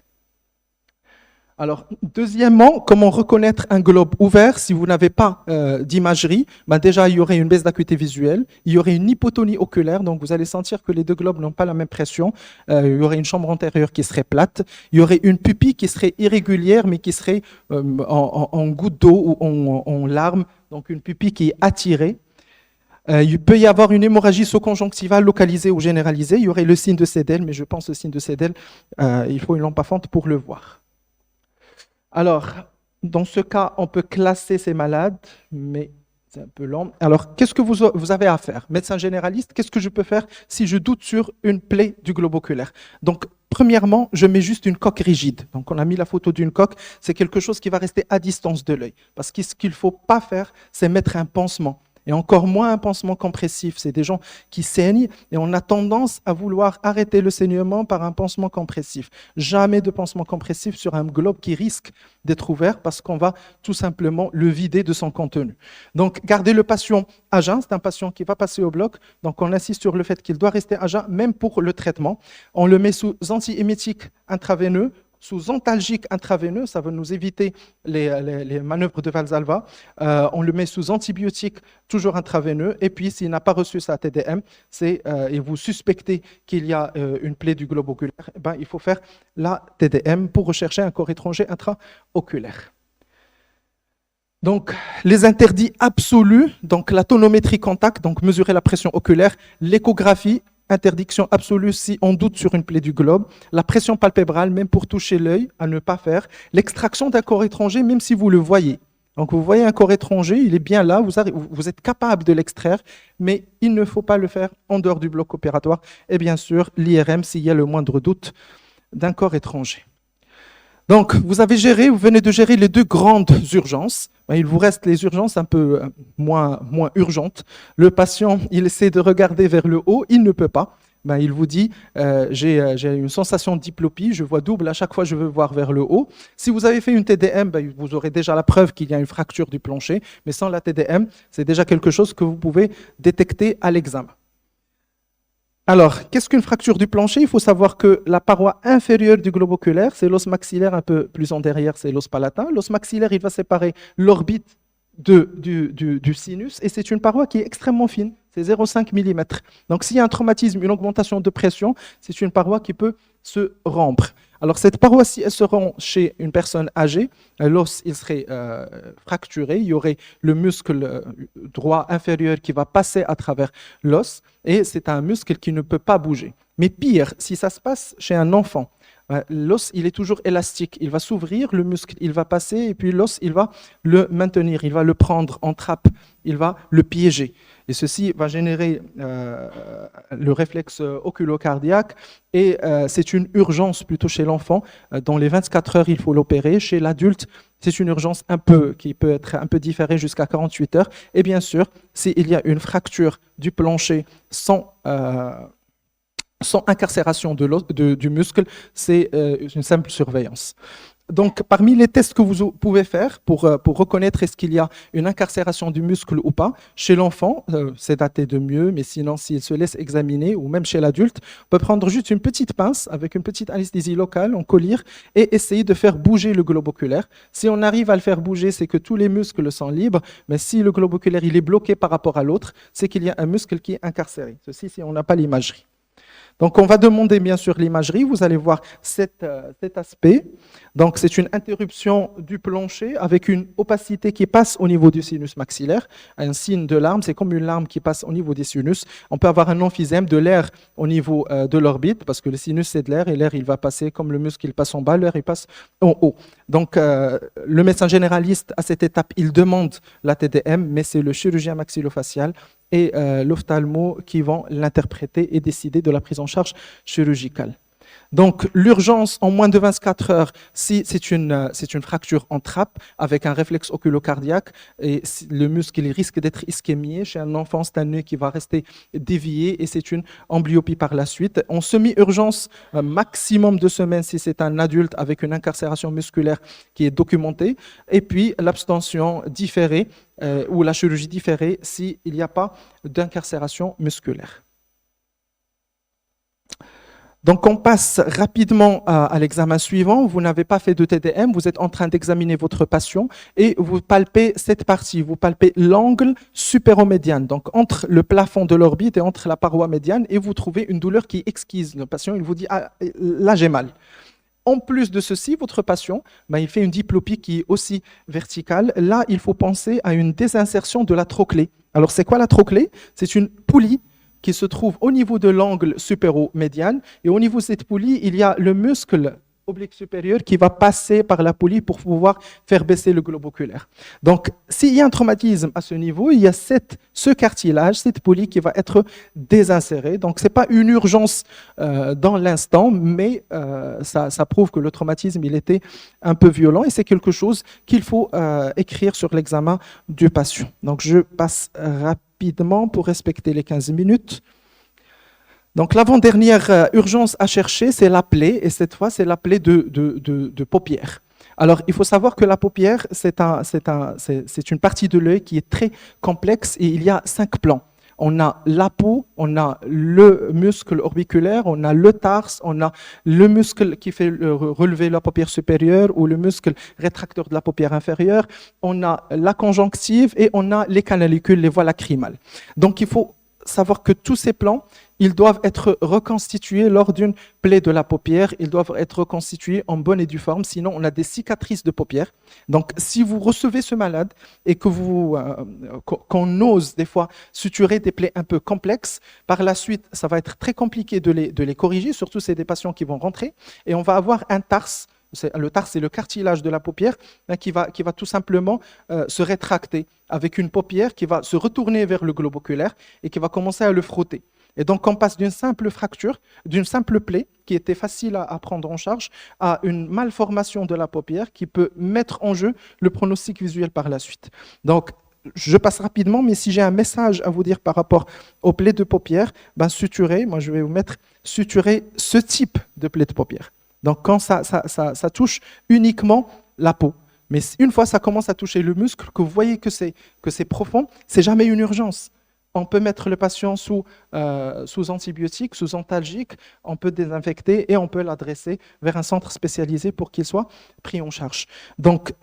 Alors, deuxièmement, comment reconnaître un globe ouvert si vous n'avez pas d'imagerie? Déjà, il y aurait une baisse d'acuité visuelle, il y aurait une hypotonie oculaire, donc vous allez sentir que les deux globes n'ont pas la même pression, il y aurait une chambre antérieure qui serait plate, il y aurait une pupille qui serait irrégulière, mais qui serait en goutte d'eau ou en larmes, donc une pupille qui est attirée. Il peut y avoir une hémorragie sous-conjonctivale localisée ou généralisée, il y aurait le signe de Seidel, mais je pense que le signe de Seidel, il faut une lampe à fente pour le voir. Alors, dans ce cas, on peut classer ces malades, mais c'est un peu lent. Alors, qu'est-ce que vous avez à faire? Médecin généraliste, qu'est-ce que je peux faire si je doute sur une plaie du globe oculaire? Donc, premièrement, je mets juste une coque rigide. Donc, on a mis la photo d'une coque. C'est quelque chose qui va rester à distance de l'œil. Parce que ce qu'il ne faut pas faire, c'est mettre un pansement. Et encore moins un pansement compressif. C'est des gens qui saignent et on a tendance à vouloir arrêter le saignement par un pansement compressif. Jamais de pansement compressif sur un globe qui risque d'être ouvert parce qu'on va tout simplement le vider de son contenu. Donc, gardez le patient à jeun. C'est un patient qui va passer au bloc. Donc, on insiste sur le fait qu'il doit rester à jeun, même pour le traitement. On le met sous antiémétique intraveineux, sous antalgique intraveineux, ça va nous éviter les manœuvres de Valsalva. On le met sous antibiotique, toujours intraveineux. Et puis, s'il n'a pas reçu sa TDM, et vous suspectez qu'il y a une plaie du globe oculaire, il faut faire la TDM pour rechercher un corps étranger intraoculaire. Donc, les interdits absolus, donc la tonométrie contact, donc mesurer la pression oculaire, l'échographie, interdiction absolue si on doute sur une plaie du globe, la pression palpébrale, même pour toucher l'œil, à ne pas faire, l'extraction d'un corps étranger, même si vous le voyez. Donc vous voyez un corps étranger, il est bien là, vous êtes capable de l'extraire, mais il ne faut pas le faire en dehors du bloc opératoire. Et bien sûr, l'IRM s'il y a le moindre doute d'un corps étranger. Donc, vous venez de gérer les deux grandes urgences. Il vous reste les urgences un peu moins urgentes. Le patient, il essaie de regarder vers le haut, il ne peut pas. Il vous dit, j'ai une sensation de diplopie, je vois double, à chaque fois je veux voir vers le haut. Si vous avez fait une TDM, vous aurez déjà la preuve qu'il y a une fracture du plancher, mais sans la TDM, c'est déjà quelque chose que vous pouvez détecter à l'examen. Alors, qu'est-ce qu'une fracture du plancher? Il faut savoir que la paroi inférieure du globe oculaire, c'est l'os maxillaire un peu plus en derrière, c'est l'os palatin. L'os maxillaire, il va séparer l'orbite du sinus et c'est une paroi qui est extrêmement fine, c'est 0,5 mm. Donc, s'il y a un traumatisme, une augmentation de pression, c'est une paroi qui peut se rompre. Alors, cette paroi, si elle se rompt chez une personne âgée, l'os, il serait fracturé, il y aurait le muscle droit inférieur qui va passer à travers l'os et c'est un muscle qui ne peut pas bouger. Mais pire, si ça se passe chez un enfant, l'os, il est toujours élastique. Il va s'ouvrir, le muscle, il va passer, et puis l'os, il va le maintenir, il va le prendre en trappe, il va le piéger. Et ceci va générer le réflexe oculocardiaque, et c'est une urgence plutôt chez l'enfant. Dans les 24 heures, il faut l'opérer. Chez l'adulte, c'est une urgence qui peut être un peu différée jusqu'à 48 heures. Et bien sûr, s'il y a une fracture du plancher sans incarcération du muscle, c'est une simple surveillance. Donc, parmi les tests que vous pouvez faire pour reconnaître est-ce qu'il y a une incarcération du muscle ou pas, chez l'enfant, c'est daté de mieux, mais sinon, s'il se laisse examiner, ou même chez l'adulte, on peut prendre juste une petite pince avec une petite anesthésie locale, en collyre, et essayer de faire bouger le globe oculaire. Si on arrive à le faire bouger, c'est que tous les muscles sont libres, mais si le globe oculaire il est bloqué par rapport à l'autre, c'est qu'il y a un muscle qui est incarcéré. Ceci, si on n'a pas l'imagerie. Donc, on va demander bien sûr l'imagerie. Vous allez voir cet aspect. Donc, c'est une interruption du plancher avec une opacité qui passe au niveau du sinus maxillaire. Un signe de larme, c'est comme une larme qui passe au niveau des sinus. On peut avoir un emphysème de l'air au niveau de l'orbite parce que le sinus, c'est de l'air et l'air, il va passer comme le muscle, il passe en bas, l'air, il passe en haut. Donc, le médecin généraliste, à cette étape, il demande la TDM, mais c'est le chirurgien maxillofacial et l'ophtalmo qui vont l'interpréter et décider de la prise en charge chirurgicale. Donc, l'urgence en moins de 24 heures, si c'est une fracture en trappe avec un réflexe oculocardiaque et si le muscle il risque d'être ischémié. Chez un enfant, c'est un nœud qui va rester dévié et c'est une amblyopie par la suite. En semi-urgence, maximum 2 semaines si c'est un adulte avec une incarcération musculaire qui est documentée. Et puis, l'abstention différée ou la chirurgie différée s'il n'y a pas d'incarcération musculaire. Donc, on passe rapidement à l'examen suivant. Vous n'avez pas fait de TDM, vous êtes en train d'examiner votre patient et vous palpez cette partie. Vous palpez l'angle supéromédian, donc entre le plafond de l'orbite et entre la paroi médiane, et vous trouvez une douleur qui est exquise. Le patient, il vous dit « Ah, là, j'ai mal ». En plus de ceci, votre patient, il fait une diplopie qui est aussi verticale. Là, il faut penser à une désinsertion de la trochlée. Alors, c'est quoi la trochlée? C'est une poulie qui se trouve au niveau de l'angle supéromédian. Et au niveau de cette poulie, il y a le muscle oblique supérieur qui va passer par la poulie pour pouvoir faire baisser le globe oculaire. Donc, s'il y a un traumatisme à ce niveau, il y a ce cartilage, cette poulie qui va être désinsérée. Donc, ce n'est pas une urgence dans l'instant, mais ça prouve que le traumatisme, il était un peu violent et c'est quelque chose qu'il faut écrire sur l'examen du patient. Donc, je passe rapidement pour respecter les 15 minutes. Donc, l'avant-dernière urgence à chercher, c'est la plaie, et cette fois, c'est la plaie de paupière. Alors, il faut savoir que la paupière, c'est une partie de l'œil qui est très complexe et il y a 5 plans. On a la peau, on a le muscle orbiculaire, on a le tarse, on a le muscle qui fait relever la paupière supérieure ou le muscle rétracteur de la paupière inférieure, on a la conjonctive et on a les canalicules, les voies lacrymales. Donc, il faut savoir que tous ces plans, ils doivent être reconstitués lors d'une plaie de la paupière, ils doivent être reconstitués en bonne et due forme, sinon on a des cicatrices de paupière. Donc si vous recevez ce malade et que qu'on ose des fois suturer des plaies un peu complexes, par la suite ça va être très compliqué de les corriger, surtout c'est des patients qui vont rentrer et on va avoir un tarse. Le tarse, c'est le cartilage de la paupière qui va tout simplement se rétracter avec une paupière qui va se retourner vers le globe oculaire et qui va commencer à le frotter. Et donc, on passe d'une simple fracture, d'une simple plaie qui était facile à prendre en charge, à une malformation de la paupière qui peut mettre en jeu le pronostic visuel par la suite. Donc, je passe rapidement, mais si j'ai un message à vous dire par rapport aux plaies de paupière, suturer, moi je vais vous mettre suturer ce type de plaie de paupière. Donc, quand ça touche uniquement la peau. Mais une fois ça commence à toucher le muscle, que vous voyez que c'est profond, c'est jamais une urgence. On peut mettre le patient sous antibiotiques, sous antalgiques, on peut désinfecter et on peut l'adresser vers un centre spécialisé pour qu'il soit pris en charge. Donc,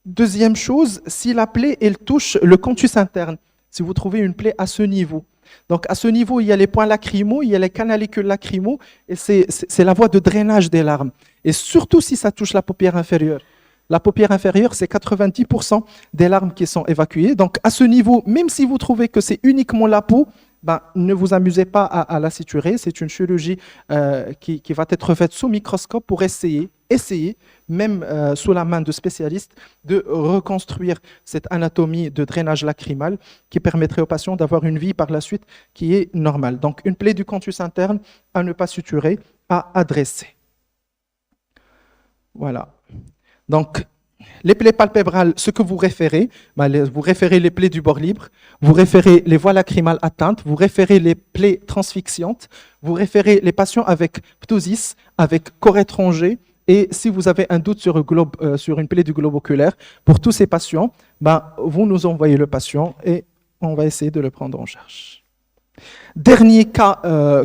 deuxième chose, si la plaie, elle touche le canthus interne, si vous trouvez une plaie à ce niveau. Donc, à ce niveau, il y a les points lacrymaux, il y a les canalicules lacrymaux, et c'est la voie de drainage des larmes. Et surtout si ça touche la paupière inférieure. La paupière inférieure, c'est 90% des larmes qui sont évacuées. Donc, à ce niveau, même si vous trouvez que c'est uniquement la peau, ben, ne vous amusez pas à la suturer. C'est une chirurgie qui va être faite sous microscope pour essayer, même sous la main de spécialistes, de reconstruire cette anatomie de drainage lacrymal qui permettrait aux patients d'avoir une vie par la suite qui est normale. Donc, une plaie du canthus interne à ne pas suturer, à adresser. Voilà. Donc, les plaies palpébrales, ce que vous référez, vous référez les plaies du bord libre, vous référez les voies lacrymales atteintes, vous référez les plaies transfixiantes, vous référez les patients avec ptosis, avec corps étranger, et si vous avez un doute sur une plaie du globe oculaire, pour tous ces patients, vous nous envoyez le patient et on va essayer de le prendre en charge. Dernier cas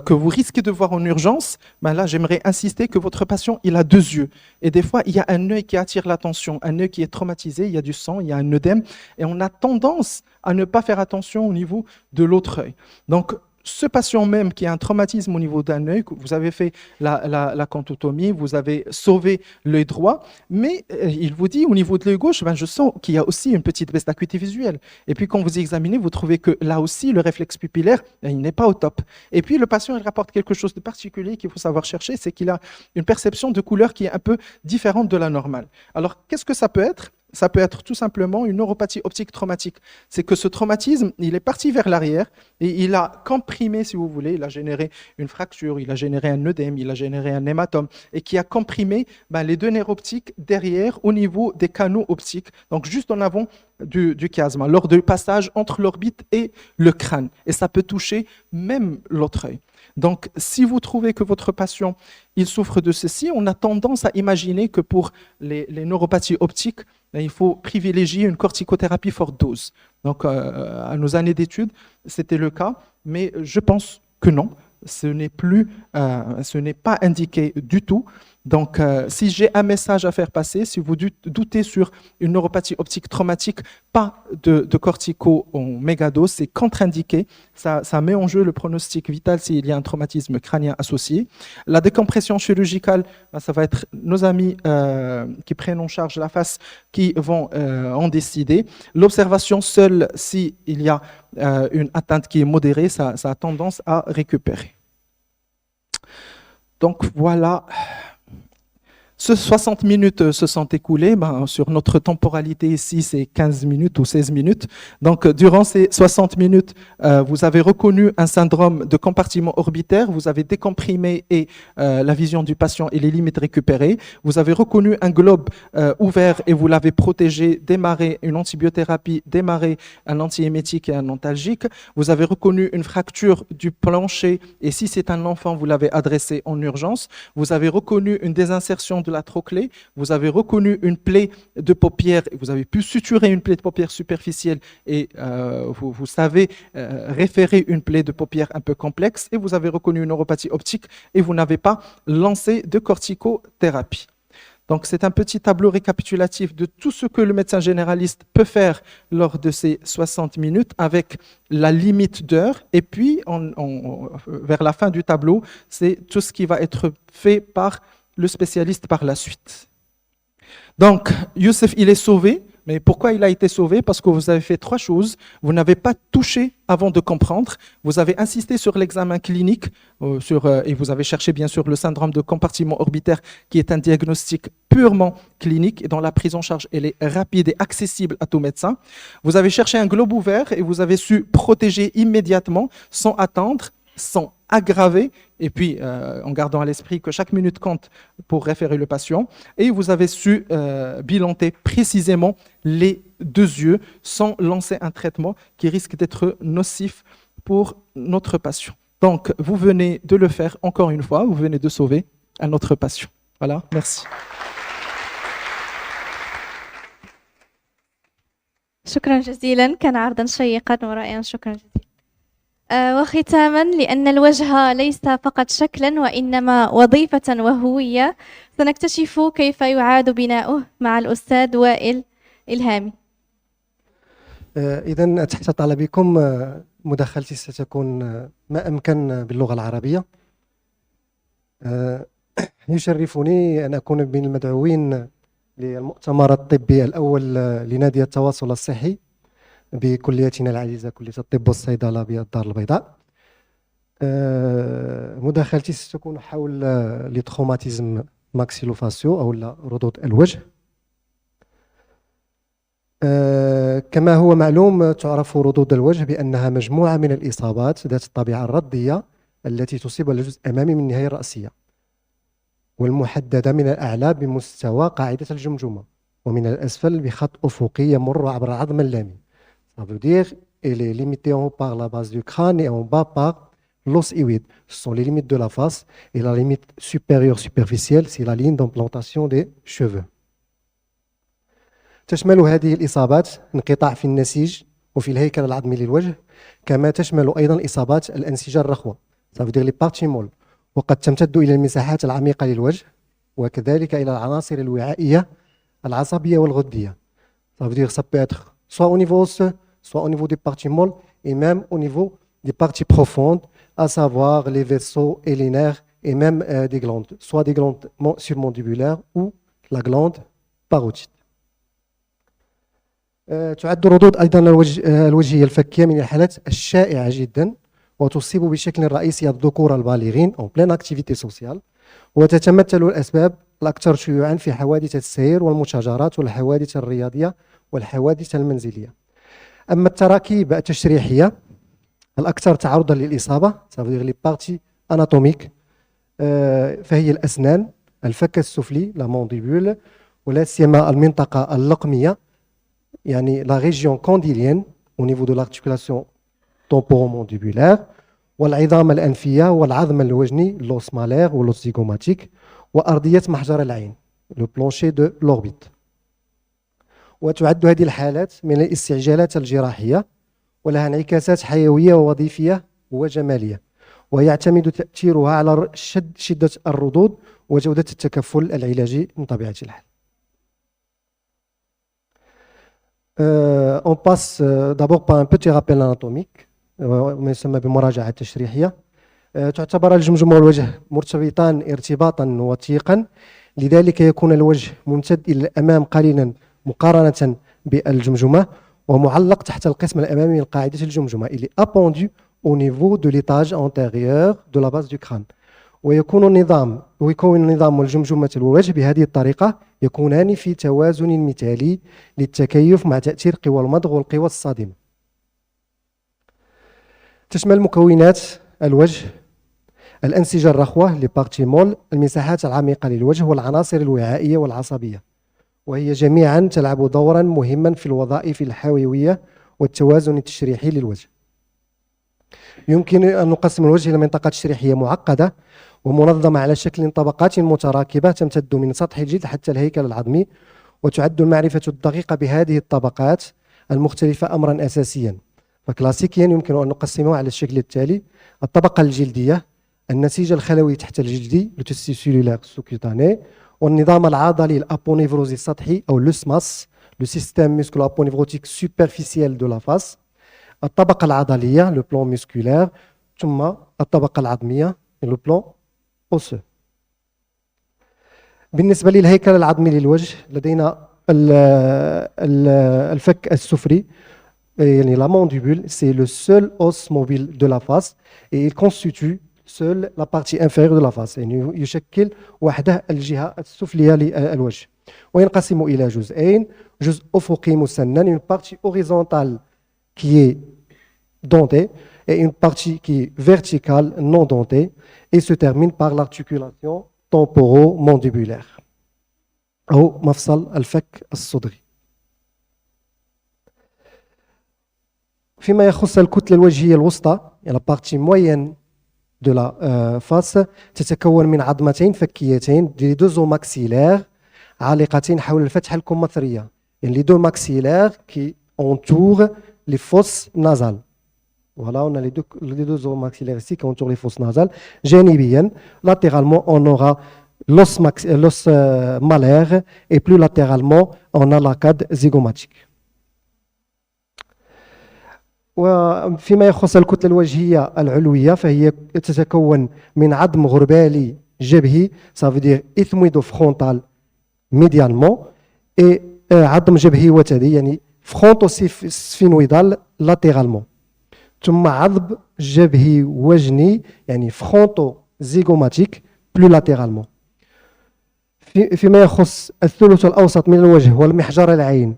que vous risquez de voir en urgence, là j'aimerais insister que votre patient il a deux yeux et des fois il y a un œil qui attire l'attention, un œil qui est traumatisé, il y a du sang, il y a un œdème et on a tendance à ne pas faire attention au niveau de l'autre œil. Donc ce patient même qui a un traumatisme au niveau d'un œil, vous avez fait la contotomie, vous avez sauvé l'œil droit, mais il vous dit au niveau de l'œil gauche, je sens qu'il y a aussi une petite baisse d'acuité visuelle. Et puis quand vous examinez, vous trouvez que là aussi, le réflexe pupillaire, il n'est pas au top. Et puis le patient, il rapporte quelque chose de particulier qu'il faut savoir chercher, c'est qu'il a une perception de couleur qui est un peu différente de la normale. Alors, qu'est-ce que ça peut être ? Ça peut être tout simplement une neuropathie optique traumatique. C'est que ce traumatisme, il est parti vers l'arrière et il a comprimé, si vous voulez, il a généré une fracture, il a généré un œdème, il a généré un hématome et qui a comprimé les deux nerfs optiques derrière au niveau des canaux optiques, donc juste en avant du chiasme, lors du passage entre l'orbite et le crâne. Et ça peut toucher même l'autre œil. Donc, si vous trouvez que votre patient il souffre de ceci, on a tendance à imaginer que pour les neuropathies optiques, il faut privilégier une corticothérapie forte dose. Donc, à nos années d'études, c'était le cas, mais je pense que non, ce n'est pas indiqué du tout. Donc, si j'ai un message à faire passer, si vous doutez sur une neuropathie optique traumatique, pas de cortico en mégadose, c'est contre-indiqué. Ça met en jeu le pronostic vital s'il y a un traumatisme crânien associé. La décompression chirurgicale, ça va être nos amis qui prennent en charge la face qui vont en décider. L'observation seule, s'il y a une atteinte qui est modérée, ça a tendance à récupérer. Donc, voilà. Ce 60 minutes se sont écoulées, sur notre temporalité ici, c'est 15 minutes ou 16 minutes. Donc, durant ces 60 minutes, vous avez reconnu un syndrome de compartiment orbitaire, vous avez décomprimé et la vision du patient et les limites récupérées. Vous avez reconnu un globe ouvert et vous l'avez protégé, démarré une antibiothérapie, démarré un antiémétique et un antalgique. Vous avez reconnu une fracture du plancher et si c'est un enfant, vous l'avez adressé en urgence. Vous avez reconnu une désinsertion de la trochlée, vous avez reconnu une plaie de paupière, vous avez pu suturer une plaie de paupière superficielle et vous savez référer une plaie de paupière un peu complexe et vous avez reconnu une neuropathie optique et vous n'avez pas lancé de corticothérapie. Donc c'est un petit tableau récapitulatif de tout ce que le médecin généraliste peut faire lors de ces 60 minutes avec la limite d'heure et puis vers la fin du tableau, c'est tout ce qui va être fait par le spécialiste par la suite. Donc, Youssef, il est sauvé. Mais pourquoi il a été sauvé? Parce que vous avez fait trois choses. Vous n'avez pas touché avant de comprendre. Vous avez insisté sur l'examen clinique et vous avez cherché bien sûr le syndrome de compartiment orbitaire qui est un diagnostic purement clinique et dont la prise en charge elle est rapide et accessible à tout médecin. Vous avez cherché un globe ouvert et vous avez su protéger immédiatement sans attendre, sans aggraver, et puis en gardant à l'esprit que chaque minute compte pour référer le patient, et vous avez su bilanter précisément les deux yeux sans lancer un traitement qui risque d'être nocif pour notre patient. Donc, vous venez de le faire encore une fois, vous venez de sauver un autre patient. Voilà, merci. شكرا جزيلا، كان عرضا شيقا ورائعا. شكرا جزيلا. وختاما، لأن الوجه ليس فقط شكلا وإنما وظيفة وهوية، سنكتشف كيف يعاد بناؤه مع الأستاذ وائل إلهامي. إذن تحت طلبكم مداخلتي ستكون ما أمكن باللغة العربية. يشرفني أن أكون بين المدعوين للمؤتمر الطبي الأول لنادي التواصل الصحي بكليتنا العزيزة كلية الطب والصيدلة بالدار البيضاء. مداخلتي ستكون حول لي تروماتيزم ماكسيلوفاسيو أو ردود الوجه. كما هو معلوم، تعرف ردود الوجه بأنها مجموعة من الإصابات ذات الطبيعة الردية التي تصيب الجزء الأمامي من النهاية الرأسية، والمحددة من الأعلى بمستوى قاعدة الجمجمة، ومن الأسفل بخط أفقي يمر عبر العظم اللامي. Ça veut dire elle est limitée en haut par la base du crâne et en bas par l'os hyoïde. Ce sont les limites de la face, et la limite supérieure superficielle, c'est la ligne d'implantation des cheveux. تشمل هذه الإصابات انقطاع في النسيج وفي الهيكل العظمي للوجه، كما تشمل أيضا إصابات الأنسجة الرخوة، ça veut dire les parties molles، وقد تمتد إلى المساحات العميقة للوجه، وكذلك إلى العناصر الوعائية العصبية والغدية. Ça veut dire ça peut être soit au niveau osseux, soit au niveau des parties molles, et même au niveau des parties profondes, à savoir les vaisseaux et les nerfs, et même des glandes, soit des glandes surmandibulaires ou la glande parotide. تعد ردود أيضا الوجهية الفكية من الحالات الشائعة جدا، وتصيب بشكل رئيسي الذكور البالغين أو بلان أكتيفيتي سوسيال، وتتمثل الأسباب الأكثر شيوعا في حوادث السير والمشاجرات والحوادث الرياضية والحوادث المنزلية. أما التراكيب التشريحية الأكثر تعرضا للإصابة، لي بارتي أناتوميك، فهي الأسنان، الفك السفلي لا مانديبول، ولا سيما المنطقة اللقمية، يعني la région condylienne au niveau de l'articulation temporomandibulaire، والعظام الأنفية والعظم الوجني l'os malaire ou l'os zygomatique، وأرضية محجر العين le plancher de l'orbite. وتعد هذه الحالات من الاستعجالات الجراحية، ولها انعكاسات حيوية ووظيفية وجمالية، ويعتمد تأثيرها على شدة الردود وجودة التكفل العلاجي من طبيعة الحال. On passe d'abord par un petit rappel anatomique ما يسمى بمراجعة تشريحية. تعتبر الجمجمة والوجه مرتبطان ارتباطا وثيقا، لذلك يكون الوجه ممتد إلى الأمام قليلا مقارنة بالجمجمة، ومعلق تحت القسم الأمامي من قاعدة الجمجمة. Il est appendu au niveau de l'étage antérieur de la base du crâne. ويكون النظام والجمجمة والوجه بهذه الطريقة يكونان في توازن مثالي للتكيف مع تأثير قوى المضغ والقوى الصادمة. تشمل مكونات الوجه الأنسجة الرخوة لي بارتي مول، المساحات العميقة للوجه، والعناصر الوعائية والعصبية، وهي جميعا تلعب دورا مهما في الوظائف الحيوية والتوازن التشريحي للوجه. يمكن أن نقسم الوجه إلى منطقة تشريحية معقدة ومنظمة على شكل طبقات متراكبة تمتد من سطح الجلد حتى الهيكل العظمي، وتعد المعرفة الدقيقة بهذه الطبقات المختلفة أمرا أساسيا. فكلاسيكيا يمكن أن نقسمها على الشكل التالي: الطبقة الجلدية، النسيج الخلوي تحت الجلدي لو تيسي سيلولار سوكيوتاني، والنظام العضلي الأبونيفروزي السطحي أو لو سماس لو سيستيم ميسكولو أبونيفروتيك سوبرفيسيال دو لا فاس، الطبقة العضلية لو بلون ميسكولار، ثم الطبقة العظمية لو بلون أوسو. بالنسبة للهيكل العظمي للوجه لدينا الفك السفلي، يعني la mandibule, c'est le seul os mobile de la face et il constitue seul la partie inférieure de la face، يعني يشكل وحده الجهة السفلية للوجه. وينقسم إلى جزئين: جزء أفقي مسنن، une partie horizontale qui est dentée et une partie qui est verticale non dentée, et se termine par l'articulation temporomandibulaire أو مفصل الفك الصدغي. فيما يخص الكتلة الوجهية الوسطى، يعني la partie moyenne de la face، تتكون من عظمتين فكيتين les deux os maxillaires عالقتين حول الفتحة الكمثرية، يعني les deux maxillaires qui entourent les fosses nasales. Voilà, on a les deux os maxillaires ici qui entourent les fosses nasales. جانبيا, latéralement, on aura l'os malaire et plus latéralement, on a l'arcade zygomatique. وفيما يخص الكتلة الوجهية العلوية فهي تتكون من عظم غربالي جبهي, ça veut dire ethmoïdo-frontal médialement, et عظم جبهي وتدي يعني fronto-sphénoïdal latéralement. ثم عظم جبهي وجني يعني fronto-zygomatique plus latéralement. فيما يخص الثلث الأوسط من الوجه والمحجر العين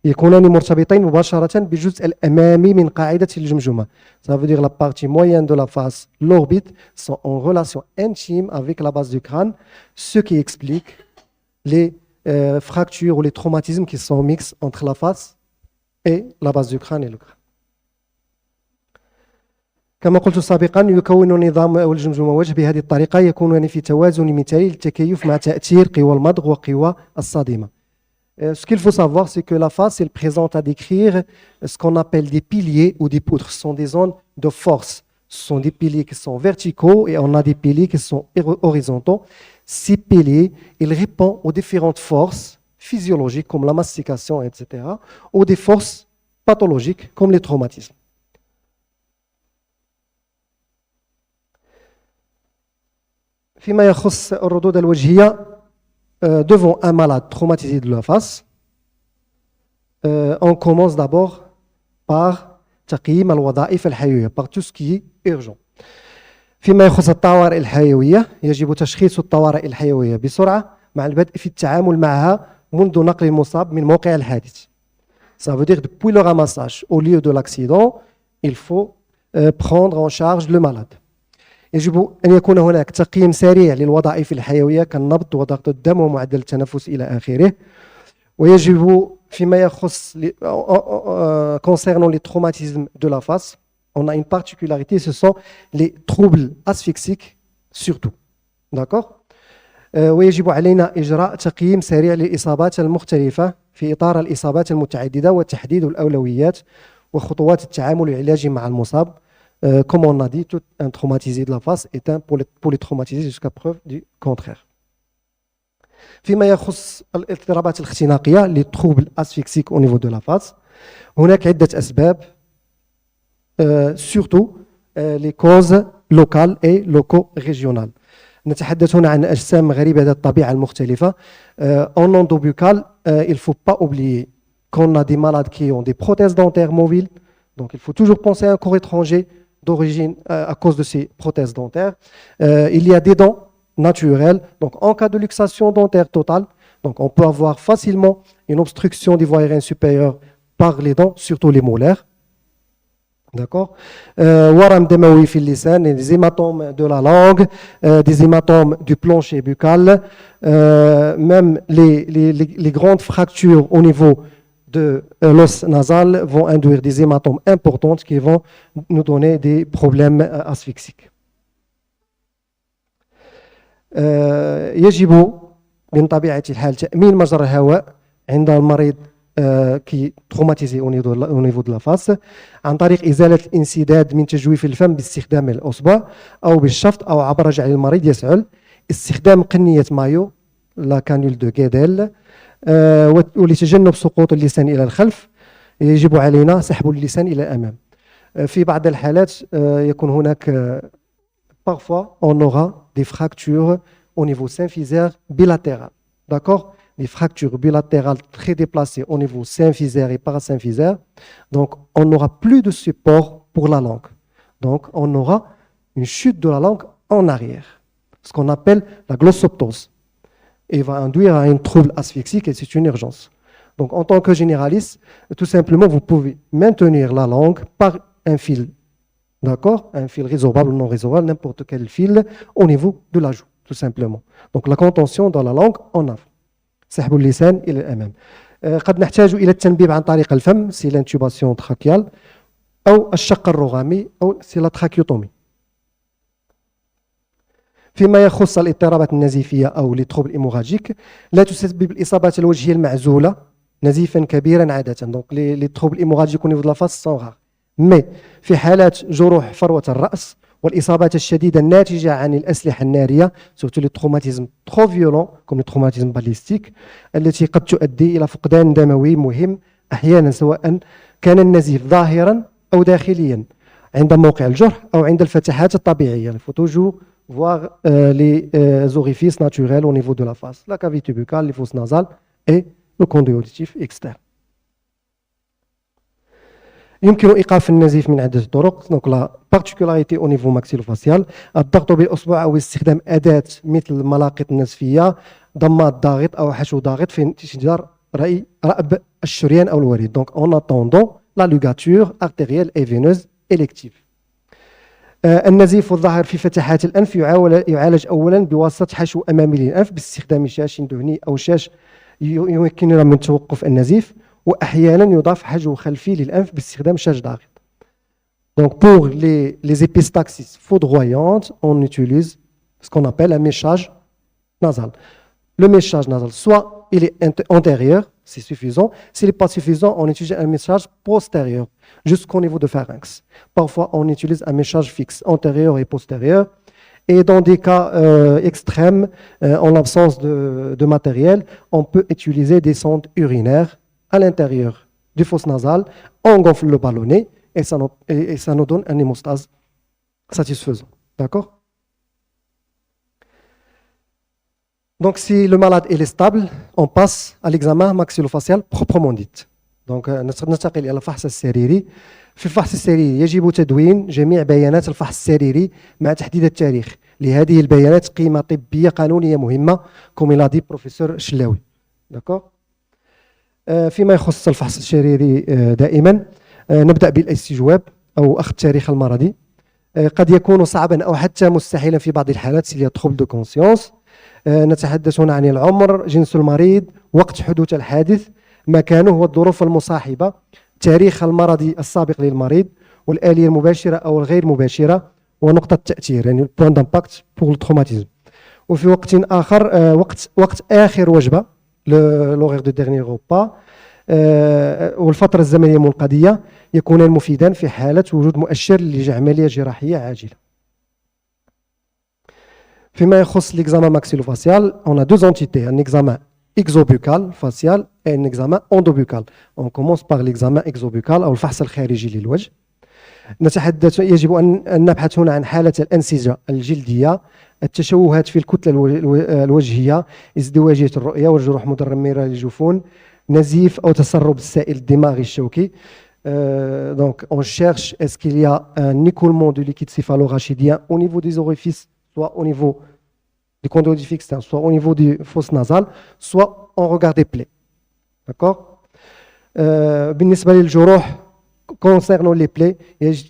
يكونان مرتبطين مباشرة بالجزء الأمامي من قاعدة الجمجمة. Ça veut dire la partie moyenne de la face, l'orbite, sont en relation intime avec la base du crâne, ce qui explique les fractures ou les traumatismes qui sont mixtes entre la face et la base du crâne et le crâne. كما قلت سابقا يكون نظام الجمجمة والوجه بهذه الطريقة يكون في توازن مثالي للتكيف مع تأثير قوى المضغ وقوى الصادمة. Ce qu'il faut savoir, c'est que la face, elle présente à décrire ce qu'on appelle des piliers ou des poutres. Ce sont des zones de force. Ce sont des piliers qui sont verticaux et on a des piliers qui sont horizontaux. Ces piliers, ils répondent aux différentes forces physiologiques comme la mastication, etc. ou des forces pathologiques comme les traumatismes. فيما يخص الردود الوجهية devant un malade traumatisé de la face, on commence d'abord par تقييم الوظائف الحيوية, par tout ce qui est urgent. فيما يخص الطوارئ الحيوية يجب تشخيص الطوارئ الحيوية بسرعة مع البدء في التعامل معها منذ نقل المصاب من موقع الحادث. Ça veut dire depuis le ramassage au lieu de l'accident, il faut prendre en charge le malade. يجب أن يكون هناك تقييم سريع للوظائف الحيوية كالنبض وضغط الدم ومعدل التنفس إلى آخره. ويجب فيما يخص concernant les traumatismes de la face, on a une particularité, ce sont les troubles asphyxiques surtout. D'accord? ويجب علينا إجراء تقييم سريع للإصابات المختلفة في إطار الإصابات المتعددة وتحديد الأولويات وخطوات التعامل العلاجي مع المصاب. Comme on a dit, tout un traumatisé de la face est un polytraumatisé jusqu'à preuve du contraire. فيما يخص الاضطرابات الاختناقية, les troubles asphyxiques au niveau de la face, هناك عدة أسباب, surtout les causes locales et loco-régionales. نتحدث هنا عن أجسام غريبة ذات الطبيعة المختلفة. En endobuccal, il ne faut pas oublier qu'on a des malades qui ont des prothèses dentaires mobiles, donc il faut toujours penser à un corps étranger d'origine à cause de ces prothèses dentaires. Il y a des dents naturelles, donc en cas de luxation dentaire totale, donc on peut avoir facilement une obstruction des voies aériennes supérieures par les dents, surtout les molaires. D'accord. Waram demaoui fil lisan, des hématomes de la langue, des hématomes du plancher buccal, même les grandes fractures au niveau de l'os nasal vont induire des hématomes importantes qui vont nous donner des problèmes asphyxiques. يجب من طبيعة الحال تأمين مجرى الهواء عند المريض qui traumatisé au niveau de la face عن طريق إزالة الانسداد من تجويف الفم باستخدام الأصبع أو بالشفط أو عبر جعل المريض يسعل. استخدام قنية مايو لا كانيول دو غيديل. ولتجنب سقوط اللسان إلى الخلف يجب علينا سحب اللسان إلى الأمام. في بعض الحالات يكون هناك parfois on aura des fractures au niveau symphysaire bilatéral. D'accord? Des fractures bilatérales très déplacées au niveau symphysaire et parasymphysaire. Donc on n'aura plus de support pour la langue. Donc on aura une chute de la langue en arrière, ce qu'on appelle la glossoptose. Et va induire à un trouble asphyxique et c'est une urgence. Donc en tant que généraliste, tout simplement, vous pouvez maintenir la langue par un fil, d'accord? Un fil résorbable ou non résorbable, n'importe quel fil au niveau de la joue, tout simplement. Donc la contention dans la langue en avant. سحب اللسان إلى الأمام. قد نحتاج إلى التنبيب عن طريق الفم, c'est l'intubation trachéale, أو الشق الرغامي, أو c'est la trachéotomie. فيما يخص الاضطرابات النزيفية أو les troubles hémorragiques, لا تسبب الإصابات الوجهية المعزولة نزيفا كبيرا عادة. Donc les troubles hémorragiques au niveau de la face sont rares. مي في حالات جروح فروة الرأس والإصابات الشديدة الناتجة عن الأسلحة النارية سورتو لي تروماتيزم ترو فيولون كوم لي تروماتيزم باليستيك التي قد تؤدي إلى فقدان دموي مهم أحيانا سواء كان النزيف ظاهرا أو داخليا عند موقع الجرح أو عند الفتحات الطبيعية. Il faut toujours voir les orifices naturels au niveau de la face, la cavité buccale, les fosses nasales et le conduit auditif externe. يمكن إيقاف النزيف من عدة طرق. دونك لا بارتيكولاريتي أو نيفو ماكسيلوفاسيال الضغط بالأصبع أو استخدام أداة مثل الملاقط النزفية ضمات ضاغط أو حشو ضاغط في انتشار رأب الشريان أو الوريد. دونك en attendant la ligature artérielle et veineuse élective. النزيف الظاهر في فتحات الأنف يعالج أولا بواسطة حشو أمامي للأنف باستخدام شاش دهني أو شاش يمكننا من توقف النزيف وأحيانا يضاف حشو خلفي للأنف باستخدام شاش ضاغط. Donc pour les épistaxis foudroyantes, on utilise ce qu'on appelle un méchage nasal. Le méchage nasal, soit il est antérieur, c'est suffisant. S'il n'est pas suffisant, on utilise un méchage postérieur jusqu'au niveau de pharynx. Parfois, on utilise un méchage fixe, antérieur et postérieur. Et dans des cas extrêmes, en l'absence de matériel, on peut utiliser des sondes urinaires à l'intérieur du fosse nasal. On gonfle le ballonnet et ça nous donne un hémostase satisfaisant. D'accord? Donc, si le malade est stable, on passe à l'examen maxillofacial proprement dit. Donc, ننتقل إلى الفحص السريري. في الفحص السريري يجب تدوين جميع بيانات الفحص السريري مع تحديد التاريخ. لهذه البيانات قيمة طبية قانونية مهمة كما l'a dit بروفيسور شلاوي. D'accord? فيما يخص الفحص السريري دائما نبدأ بالاستجواب أو أخذ التاريخ المرضي. قد يكون صعبا أو حتى مستحيلا في بعض الحالات s'il y a trouble de conscience. نتحدث هنا عن العمر، جنس المريض، وقت حدوث الحادث، مكانه والظروف المصاحبة، تاريخ المرضي السابق للمريض، والآلية المباشرة أو الغير مباشرة، ونقطة التأثير يعني البوان دامباكت بور التروماتيزم. وفي وقت آخر وقت آخر وجبة لوغير دو ديرني روبا والفترة الزمنية المنقضية يكونان مفيدان في حالة وجود مؤشر لعملية جراحية عاجلة. فيما يخص l'examen maxillofacial, on a deux entités, un examen exobuccal facial et un examen endobuccal. On commence par l'examen exobuccal أو الفحص الخارجي للوجه. يجب أن نبحث هنا عن حالة الأنسجة الجلدية، التشوهات في الكتلة الوجهية، ازدواجية الرؤية والجروح مدمرة للجفون، نزيف أو تسرب السائل الدماغي الشوكي. Donc on cherche est-ce qu'il y a un écoulement de liquide céphalorachidien au niveau des orifices, soit au niveau du conduit auditif externe, soit au niveau du fosse nasal, soit on regarde des plaies. D'accord? بالنسبة للجروح concernant les plaies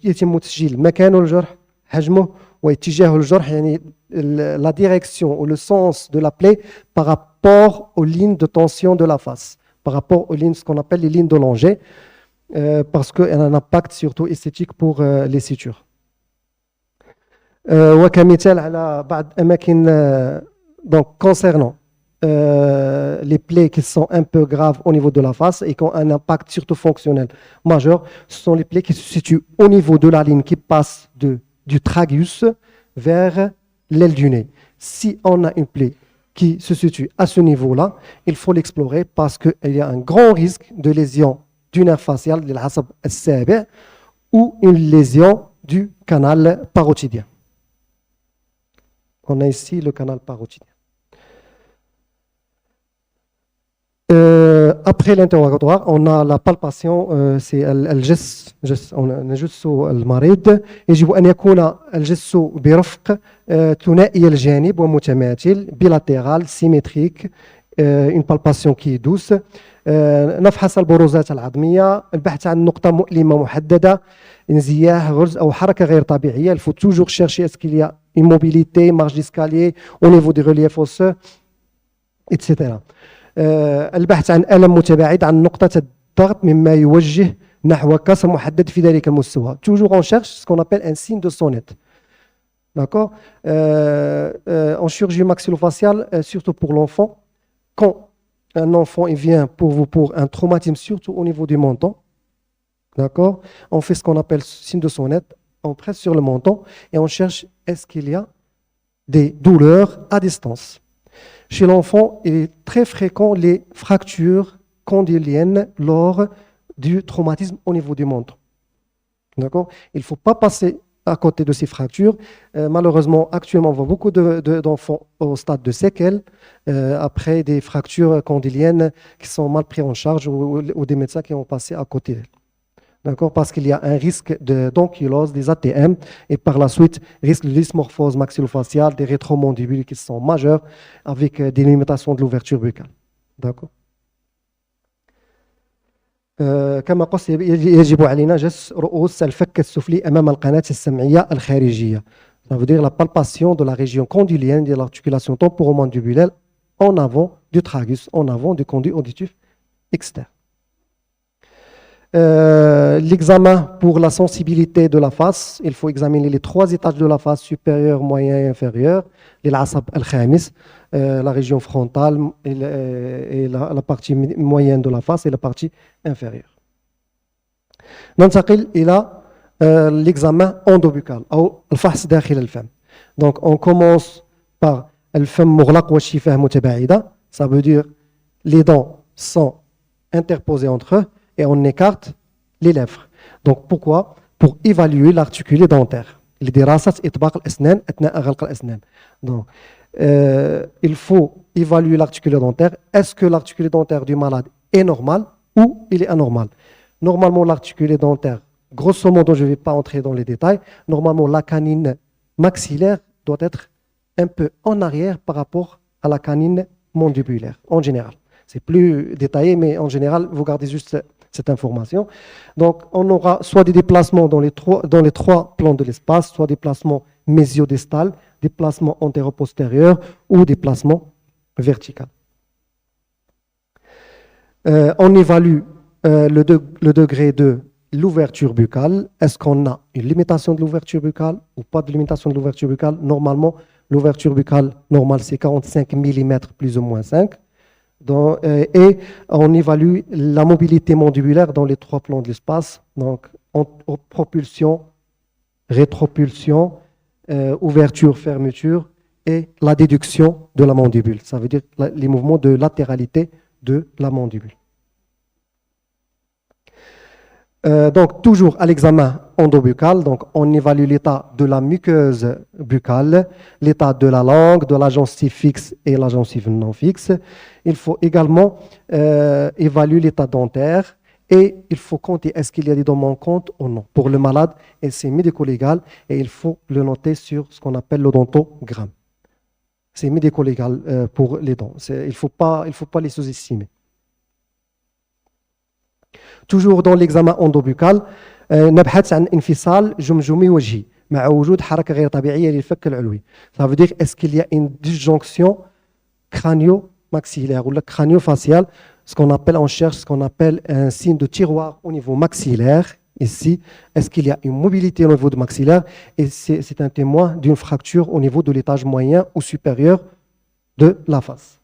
يتم تسجيل مكان الجرح، حجمه واتجاه الجرح يعني la direction ou le sens de la plaie par rapport aux lignes de tension de la face, par rapport aux lignes, ce qu'on appelle les lignes de Langer, parce qu'elle a un impact surtout esthétique pour les sutures. وكمثال على بعض أماكن donc concernant les plaies qui sont un peu graves au niveau de la face et qui ont un impact surtout fonctionnel majeur, ce sont les plaies qui se situent au niveau de la ligne qui passe du tragus vers l'aile du nez. Si on a une plaie qui se situe à ce niveau-là, il faut l'explorer parce qu'il y a un grand risque de lésion du nerf facial, de l'asab al-sabi' ou une lésion du canal parotidien. On a ici le canal parotidien. Après l'interrogatoire, on a la palpation, c'est الجس نجس المريض. يجب أن يكون الجس برفق ثنائي الجانب ومتماثل bilatéral symétrique, une palpation qui est douce. نفحص البروزات العظمية، البحث عن نقطة مؤلمة محددة، انزياح، غرز أو حركة غير طبيعية. Il faut toujours chercher est-ce qu'il y a une mobilité, marche d'escalier au niveau du relief osseux, etc. البحث عن ألم متباعد عن نقطة الضغط مما يوجه نحو كسر محدد في ذلك المستوى. Toujours on cherche ce qu'on appelle un signe de sonnette. D'accord? En chirurgie maxillofaciale, surtout pour l'enfant, quand un enfant il vient pour vous pour un traumatisme, surtout au niveau du menton, D'accord? On fait ce qu'on appelle signe de sonnette, on presse sur le menton et on cherche est-ce qu'il y a des douleurs à distance. Chez l'enfant, il est très fréquent les fractures condyliennes lors du traumatisme au niveau du menton. D'accord? Il ne faut pas passer à côté de ces fractures. Malheureusement, actuellement, on voit beaucoup d'enfants au stade de séquelles après des fractures condyliennes qui sont mal prises en charge ou des médecins qui ont passé à côté d'elles. D'accord? Parce qu'il y a un risque d'ankylose, des ATM, et par la suite, risque de dysmorphose maxillofaciale, des rétromandibules qui sont majeurs, avec des limitations de l'ouverture buccale. D'accord? كما قلت يجب علينا جس رؤوس الفك السفلي أمام القناة السمعية الخارجية. Ça veut dire la palpation de la région condylienne de l'articulation temporomandibulaire en avant du tragus, en avant du conduit auditif externe. L'examen pour la sensibilité de la face, il faut examiner les 3 étages de la face, supérieur, moyen et inférieur, l'asab al-khamis, la région frontale et la partie moyenne de la face et la partie inférieure. ننتقل إلى l'examen endobuccal أو الفحص داخل الفم. Donc on commence par الفم مغلق والشفاه متباعدة, ça veut dire les dents sont interposées entre eux et on écarte les lèvres. Donc pourquoi? Pour évaluer l'articulé dentaire. لدراسة إطباق الأسنان أثناء غلق الأسنان. Donc il faut évaluer l'articulé dentaire. Est-ce que l'articulé dentaire du malade est normal ou il est anormal? Normalement, l'articulé dentaire, grosso modo, je ne vais pas entrer dans les détails, normalement, la canine maxillaire doit être un peu en arrière par rapport à la canine mandibulaire, en général. C'est plus détaillé, mais en général, vous gardez juste cette information. Donc, on aura soit des déplacements dans les trois plans de l'espace, soit des déplacements mésiodistales, déplacements antéro-postérieurs ou déplacements verticaux. On évalue le degré de l'ouverture buccale. Est-ce qu'on a une limitation de l'ouverture buccale ou pas de limitation de l'ouverture buccale? Normalement, l'ouverture buccale normale, c'est 45 mm plus ou moins 5. Et on évalue la mobilité mandibulaire dans les 3 plans de l'espace. Donc, propulsion, rétropulsion, ouverture, fermeture et la déduction de la mandibule. Ça veut dire les mouvements de latéralité de la mandibule. Donc, toujours à l'examen endobuccal, donc on évalue l'état de la muqueuse buccale, l'état de la langue, de la gencive fixe et la gencive non fixe. Il faut également évaluer l'état dentaire et il faut compter est-ce qu'il y a des dents manquantes ou non. Pour le malade, et c'est médico-légal et il faut le noter sur ce qu'on appelle l'odontogramme. C'est médico-légal pour les dents. Il ne faut pas les sous-estimer. Toujours dans l'examen endobuccal نبحث عن انفصال جمجمي وجهي مع وجود حركة غير طبيعية للفك العلوي. Ça veut dire est-ce qu'il y a une disjonction crânio-maxillaire ou le crânio-facial, ce qu'on appelle un signe de tiroir au niveau maxillaire. Ici, est-ce qu'il y a une mobilité au niveau du maxillaire? Et c'est un témoin d'une fracture au niveau de l'étage moyen ou supérieur de la face.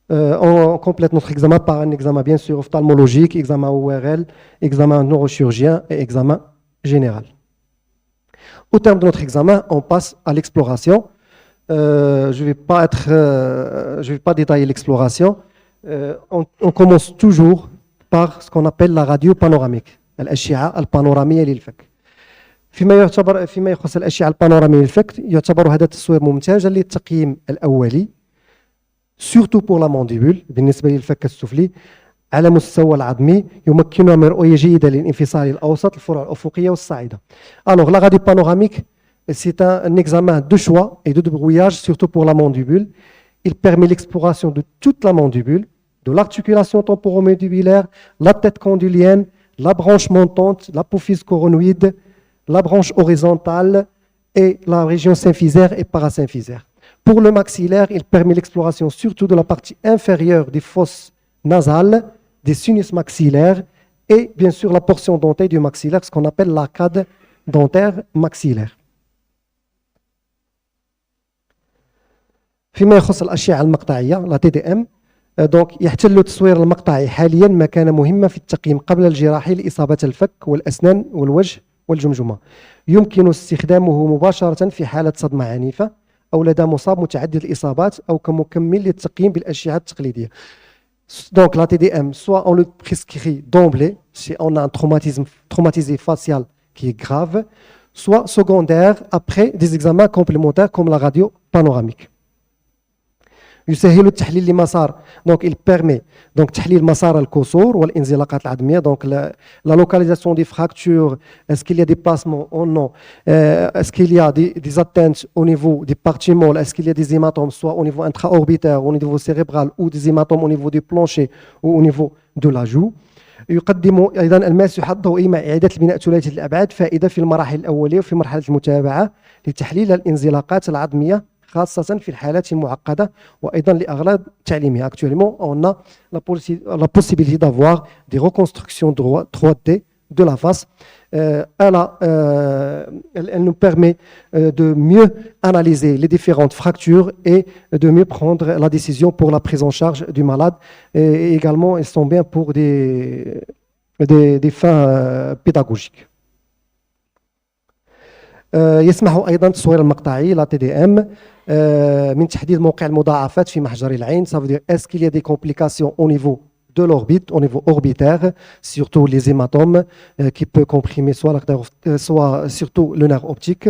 On complète notre examen par un examen bien sûr ophtalmologique, examen ORL, examen neurochirurgien et examen général. Au terme de notre examen, on passe à l'exploration. Je vais pas détailler l'exploration. On commence toujours par ce qu'on appelle la radio panoramique, الأشعة البانورامية للفك. فيما يخص الأشعة البانورامية للفك يعتبر هذا التصوير ممتازا للتقييم الأولي surtout pour la mandibule بالنسبة للفك السفلي على مستوى العظمي يمكنها من رؤية جيدة للانفصال الأوسط الفروع الأفقية والصاعدة. Alors la radio panoramique c'est un examen de choix et de débrouillage surtout pour la mandibule. Il permet l'exploration de toute la mandibule, de l'articulation temporomandibulaire, la tête condylienne, la branche montante, l'apophyse coronoïde, la branche horizontale et la région symphysaire et parasymphysaire. Pour le maxillaire, il permet l'exploration surtout de la partie inférieure des fosses nasales, des sinus maxillaires et bien sûr la portion dentaire du maxillaire, ce qu'on appelle l'arcade dentaire maxillaire. فيما يخص الأشعة المقطعية la TDM, دونك يحتل التصوير المقطعي حاليا مكانة مهمة في التقييم قبل الجراحي لإصابة الفك والأسنان والوجه والجمجمة. يمكن استخدامه مباشرة في حالة صدمة عنيفة أو لدى مصاب متعدد الإصابات أو كمكمل للتقييم بالأشعة التقليدية. Donc la TDM, soit on le prescrit d'emblée si on a un traumatisme traumatisé facial qui est grave, soit secondaire après des examens complémentaires comme la radio panoramique. يسهل التحليل لمسار donc il permet donc تحليل مسار الكسور والانزلاقات العظميه donc la localisation des fractures, est-ce qu'il y a des placements ou non, est-ce qu'il y a des atteintes au niveau des parties molles, est-ce qu'il y a des hématomes soit au niveau intra-orbitaire, au niveau cérébral ou des hématomes au niveau du plancher ou au niveau de la joue. يقدم ايضا الماسحه الضوئيه مع اعاده البناء ثلاثي الابعاد فائده في المراحل الاوليه وفي مرحله المتابعه لتحليل الانزلاقات العظميه خاصة في الحالات المعقدة وأيضا لأغراض تعليمية. Actuellement, on a la possibilité d'avoir des reconstructions 3D de la face. Elle nous permet de mieux analyser les différentes fractures et de mieux prendre la décision pour la prise en charge du malade. Et également, elles sont bien pour des fins pédagogiques. يسمح أيضا التصوير المقطعي لا تي دي ام من تحديد موقع المضاعفات في محجر العين. Ça veut dire est-ce qu'il y a des complications au niveau de l'orbite, au niveau orbitaire, surtout les hématomes qui peuvent comprimer soit surtout le nerf optique.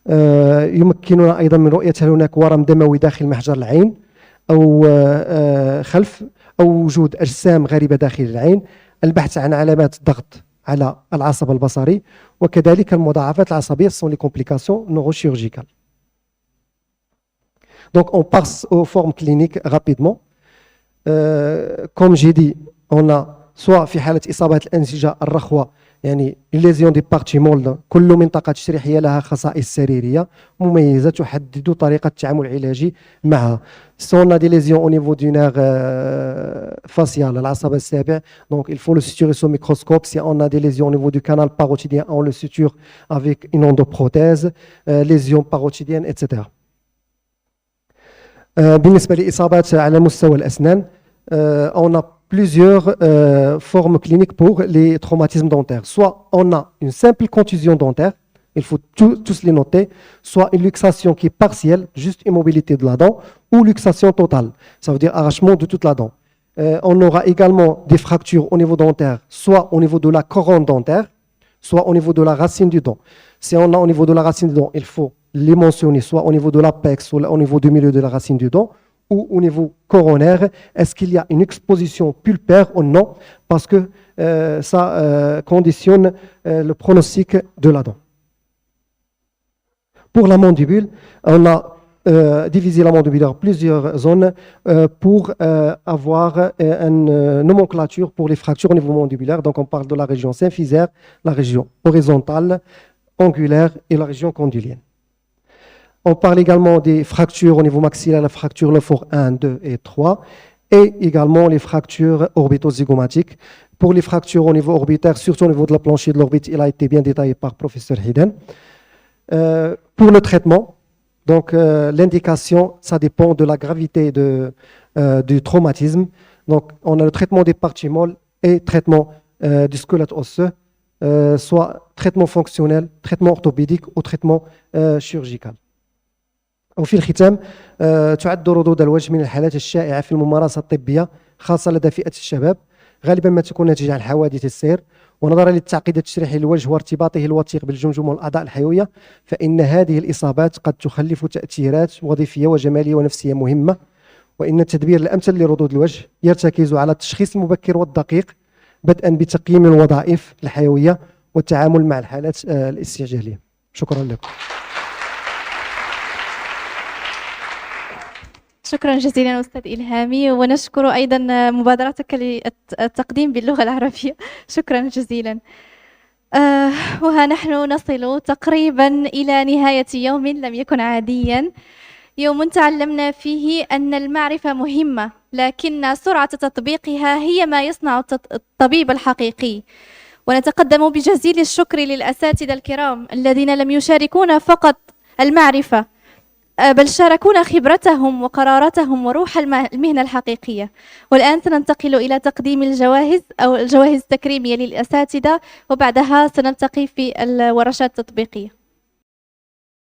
يمكننا أيضا من رؤية هل هناك ورم دموي داخل محجر العين أو خلف أو وجود أجسام غريبة داخل العين. البحث عن علامات ضغط على العصب البصري وكذلك المضاعفات العصبية sont les complications neurochirurgicales. Donc on passe aux formes cliniques rapidement. Comme j'ai dit, on a soit في حالة إصابة الأنسجة الرخوة يعني الليزيون دي بارتي مولد كل منطقة تشريحية لها خصائص سريرية مميزة تحدد طريقة التعامل العلاجي معها. Si on a des lésions au niveau du nerf facial, العصب السابع, donc il faut le suturer sous microscope. Si on a des lésions au niveau du canal parotidien, on le suture avec une endoprothèse, lésions parotidiennes, etc. بالنسبة لإصابات على مستوى الأسنان, on a plusieurs formes cliniques pour les traumatismes dentaires. Soit on a une simple contusion dentaire, il faut tous les noter, soit une luxation qui est partielle, juste immobilité de la dent, ou luxation totale, ça veut dire arrachement de toute la dent. On aura également des fractures au niveau dentaire, soit au niveau de la couronne dentaire, soit au niveau de la racine du dent. Si on a au niveau de la racine du dent, il faut les mentionner, soit au niveau de l'apex, ou au niveau du milieu de la racine du dent, ou au niveau coronaire, est-ce qu'il y a une exposition pulpaire ou non, parce que ça conditionne le pronostic de la dent. Pour la mandibule, on a divisé la mandibule en plusieurs zones pour avoir une nomenclature pour les fractures au niveau mandibulaire. Donc on parle de la région symphysaire, la région horizontale, angulaire et la région condylienne. On parle également des fractures au niveau maxillaire, la fracture Lefort 1, 2 et 3, et également les fractures orbitozygomatiques. Pour les fractures au niveau orbitaire, surtout au niveau de la plancher de l'orbite, il a été bien détaillé par professeur Hiden. Pour le traitement, donc l'indication, ça dépend de la gravité du traumatisme. Donc on a le traitement des parties molles et traitement du squelette osseux, soit traitement fonctionnel, traitement orthopédique ou traitement chirurgical. وفي الختام تعد ردود الوجه من الحالات الشائعة في الممارسة الطبية خاصة لدى فئة الشباب غالبا ما تكون ناتجة عن حوادث السير ونظرا للتعقيد التشريحي للوجه وارتباطه الوثيق بالجمجمة والأعضاء الحيوية فإن هذه الإصابات قد تخلف تأثيرات وظيفية وجمالية ونفسية مهمة وإن التدبير الأمثل لردود الوجه يرتكز على التشخيص المبكر والدقيق بدءا بتقييم الوظائف الحيوية والتعامل مع الحالات الاستعجالية. شكرا لكم. شكرا جزيلا أستاذ إلهامي ونشكر أيضا مبادرتك للتقديم باللغة العربية. شكرا جزيلا. وها نحن نصل تقريبا إلى نهاية يوم لم يكن عاديا، يوم تعلمنا فيه أن المعرفة مهمة لكن سرعة تطبيقها هي ما يصنع الطبيب الحقيقي. ونتقدم بجزيل الشكر للأساتذة الكرام الذين لم يشاركونا فقط المعرفة بل شاركونا خبرتهم وقراراتهم وروح المهنة الحقيقية. والآن سننتقل إلى تقديم الجوائز أو الجوائز التكريمية للأساتذة، وبعدها سنلتقي في الورشات التطبيقية.